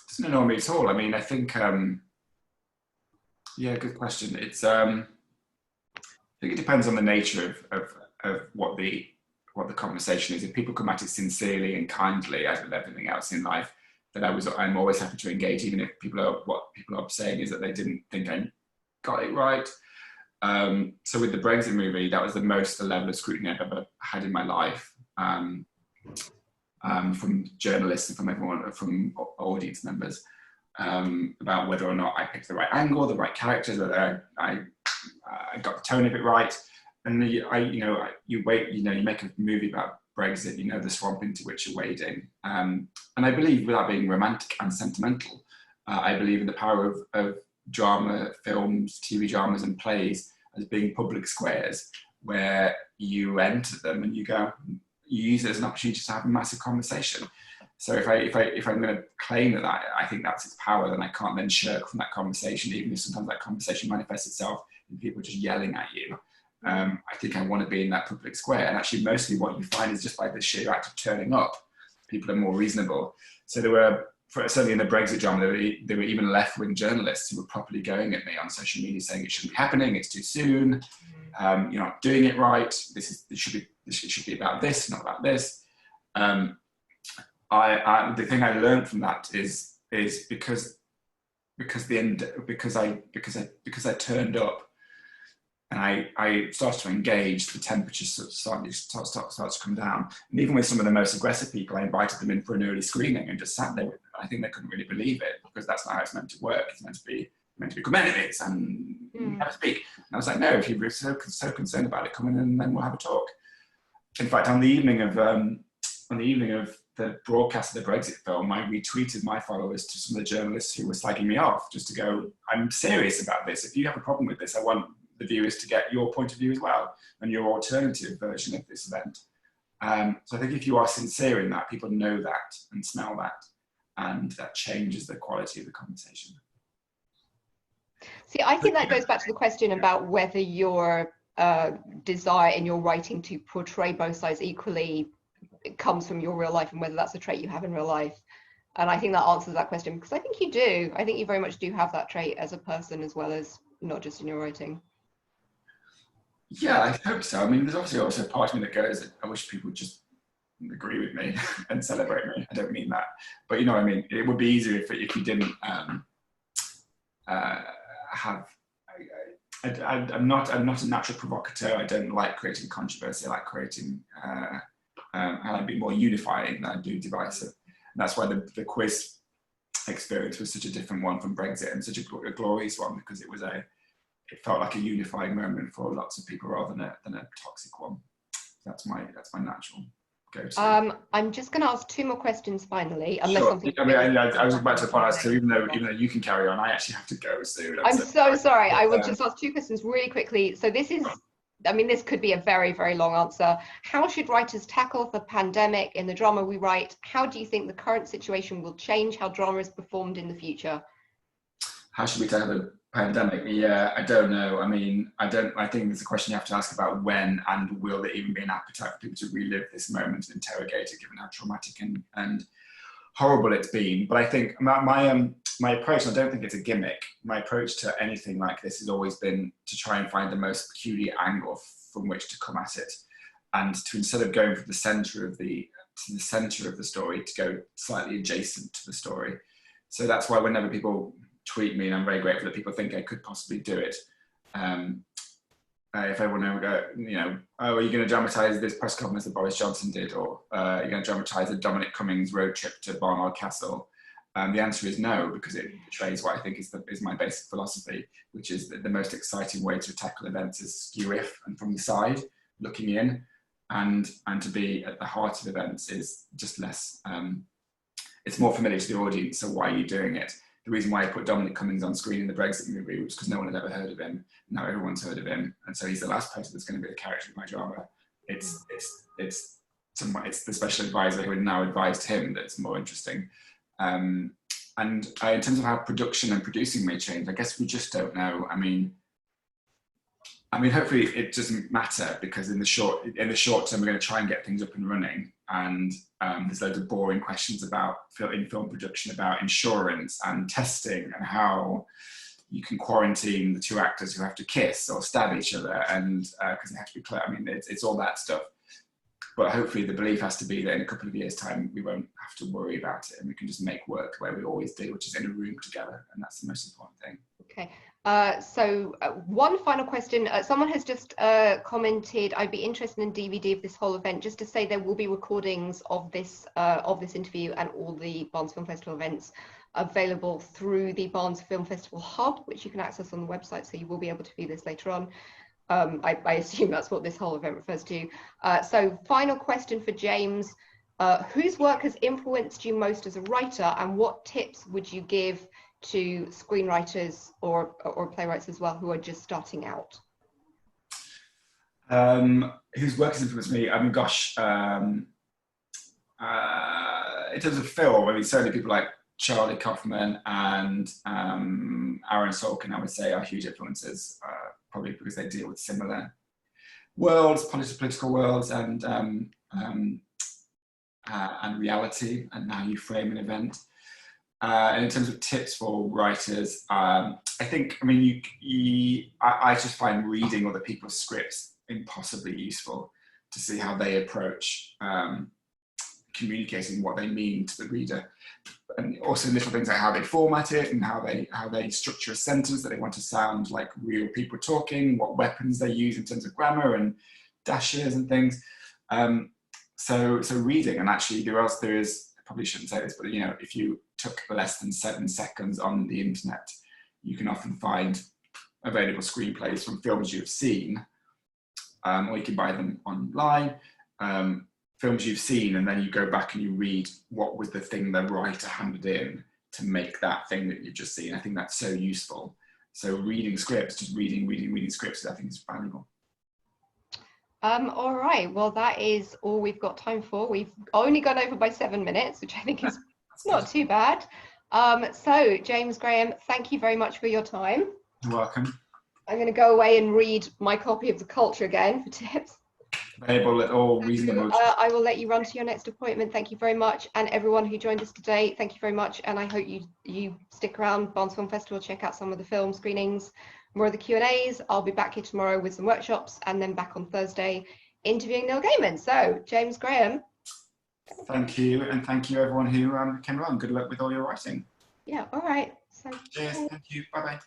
doesn't annoy me at all. I mean, I think, yeah, good question. It's, I think it depends on the nature of what the conversation is. If people come at it sincerely and kindly, as with everything else in life, then I'm always happy to engage, even if what people are saying is that they didn't think I got it right. So with the Brexit movie, that was the level of scrutiny I've ever had in my life, from journalists and from everyone, from audience members, about whether or not I picked the right angle, the right characters, whether I got the tone of it right. And you make a movie about Brexit, the swamp into which you're wading. And I believe, without being romantic and sentimental, I believe in the power of drama, films, TV dramas and plays as being public squares where you enter them and you use it as an opportunity to have a massive conversation. So if I'm going to claim that I think that's its power, then I can't then shirk from that conversation, even if sometimes that conversation manifests itself in people just yelling at you. I think I want to be in that public square. And actually, mostly what you find is just by the sheer act of turning up, people are more reasonable. So there were, certainly in the Brexit drama, there were even left-wing journalists who were properly going at me on social media saying it shouldn't be happening, it's too soon, you're not doing it right, it should be about this, not about this. The thing I learned from that is because I turned up and I started to engage, the temperature starts to come down. And even with some of the most aggressive people, I invited them in for an early screening and just sat there with them. I think they couldn't really believe it, because that's not how it's meant to work. It's meant to be good enemies and have to speak. And I was like, no, if you're so concerned about it, come in and then we'll have a talk. In fact, on the evening of the broadcast of the Brexit film, I retweeted my followers to some of the journalists who were slagging me off, just to go, I'm serious about this. If you have a problem with this, I want the viewers to get your point of view as well, and your alternative version of this event. So I think if you are sincere in that, people know that and smell that, and that changes the quality of the conversation. See, I think that goes back to the question about whether your desire in your writing to portray both sides equally comes from your real life, and whether that's a trait you have in real life. And I think that answers that question, because I think you do. I think you very much do have that trait as a person, as well as not just in your writing. Yeah, I hope so. I mean, there's obviously also a part of me that goes, I wish people would just agree with me and celebrate me. I don't mean that, but you know what I mean? It would be easier if you didn't have. I'm not a natural provocateur. I don't like creating controversy. I like creating. I like being more unifying than I do divisive. And that's why the quiz experience was such a different one from Brexit, and such a glorious one, because it felt like a unifying moment for lots of people rather than a toxic one. That's my natural go-to. I'm just going to ask 2 more questions finally, unless sure. something. I mean, I was about to apologise. So even though you can carry on, I actually have to go soon. I'm so sorry. I will just ask 2 questions really quickly. So this is, I mean, this could be a very, very long answer. How should writers tackle the pandemic in the drama we write? How do you think the current situation will change how drama is performed in the future? How should we tackle the pandemic? Yeah, I don't know. I mean, I think there's a question you have to ask about when and will there even be an appetite for people to relive this moment and interrogate it, given how traumatic and horrible it's been. But I think my approach, and I don't think it's a gimmick, my approach to anything like this has always been to try and find the most peculiar angle from which to come at it, and to, instead of going from the center of the story, to go slightly adjacent to the story. So that's why whenever people tweet me, and I'm very grateful that people think I could possibly do it, if everyone would go, you know, oh, are you going to dramatise this press conference that Boris Johnson did, or are you going to dramatise the Dominic Cummings road trip to Barnard Castle? The answer is no, because it betrays what I think is my basic philosophy, which is that the most exciting way to tackle events is skew if and from the side, looking in, and to be at the heart of events is just less. It's more familiar to the audience. So why are you doing it? The reason why I put Dominic Cummings on screen in the Brexit movie was because no one had ever heard of him. Now everyone's heard of him, and so he's the last person that's going to be the character of my drama. It's the special advisor who had now advised him that's more interesting. And in terms of how production and producing may change, I guess we just don't know. I mean, hopefully it doesn't matter, because in the short term, we're going to try and get things up and running. And there's loads of boring questions in film production about insurance and testing and how you can quarantine the two actors who have to kiss or stab each other, and because they have to be clear. I mean, it's all that stuff. But hopefully the belief has to be that in a couple of years' time, we won't have to worry about it, and we can just make work the way we always do, which is in a room together. And that's the most important thing. Okay. So one final question. Someone has just commented, I'd be interested in DVD of this whole event, just to say there will be recordings of this interview and all the Barnes Film Festival events available through the Barnes Film Festival Hub, which you can access on the website, so you will be able to view this later on. I assume that's what this whole event refers to. So final question for James. Whose work has influenced you most as a writer, and what tips would you give to screenwriters or playwrights as well who are just starting out? Whose work has influenced me? I mean, gosh, in terms of film, I mean, certainly people like Charlie Kaufman and Aaron Sorkin, I would say, are huge influences, probably because they deal with similar worlds, political worlds, and reality, and how you frame an event. And in terms of tips for writers, I think, I mean, I just find reading other people's scripts impossibly useful to see how they approach communicating what they mean to the reader, and also little things like how they format it and how they structure a sentence that they want to sound like real people talking, what weapons they use in terms of grammar and dashes and things. So reading, and actually there is, I probably shouldn't say this, but you know, if you took less than 7 seconds on the internet, you can often find available screenplays from films you've seen, or you can buy them online. Films you've seen, and then you go back and you read what was the thing the writer handed in to make that thing that you've just seen. I think that's so useful. So reading scripts, just reading scripts, I think is valuable. All right, well, that is all we've got time for. We've only gone over by 7 minutes, which I think is not too bad. So James Graham, thank you very much for your time. You're welcome. I'm going to go away and read my copy of The Culture again for tips. Available at all reasonable. I will let you run to your next appointment. Thank you very much. And everyone who joined us today, thank you very much. And I hope you stick around Barnes Film Festival, check out some of the film screenings, more of the Q&As. I'll be back here tomorrow with some workshops, and then back on Thursday interviewing Neil Gaiman. So James Graham. Thank you. And thank you everyone who came along. Good luck with all your writing. Yeah, all right. So, cheers. Thank you. Bye-bye.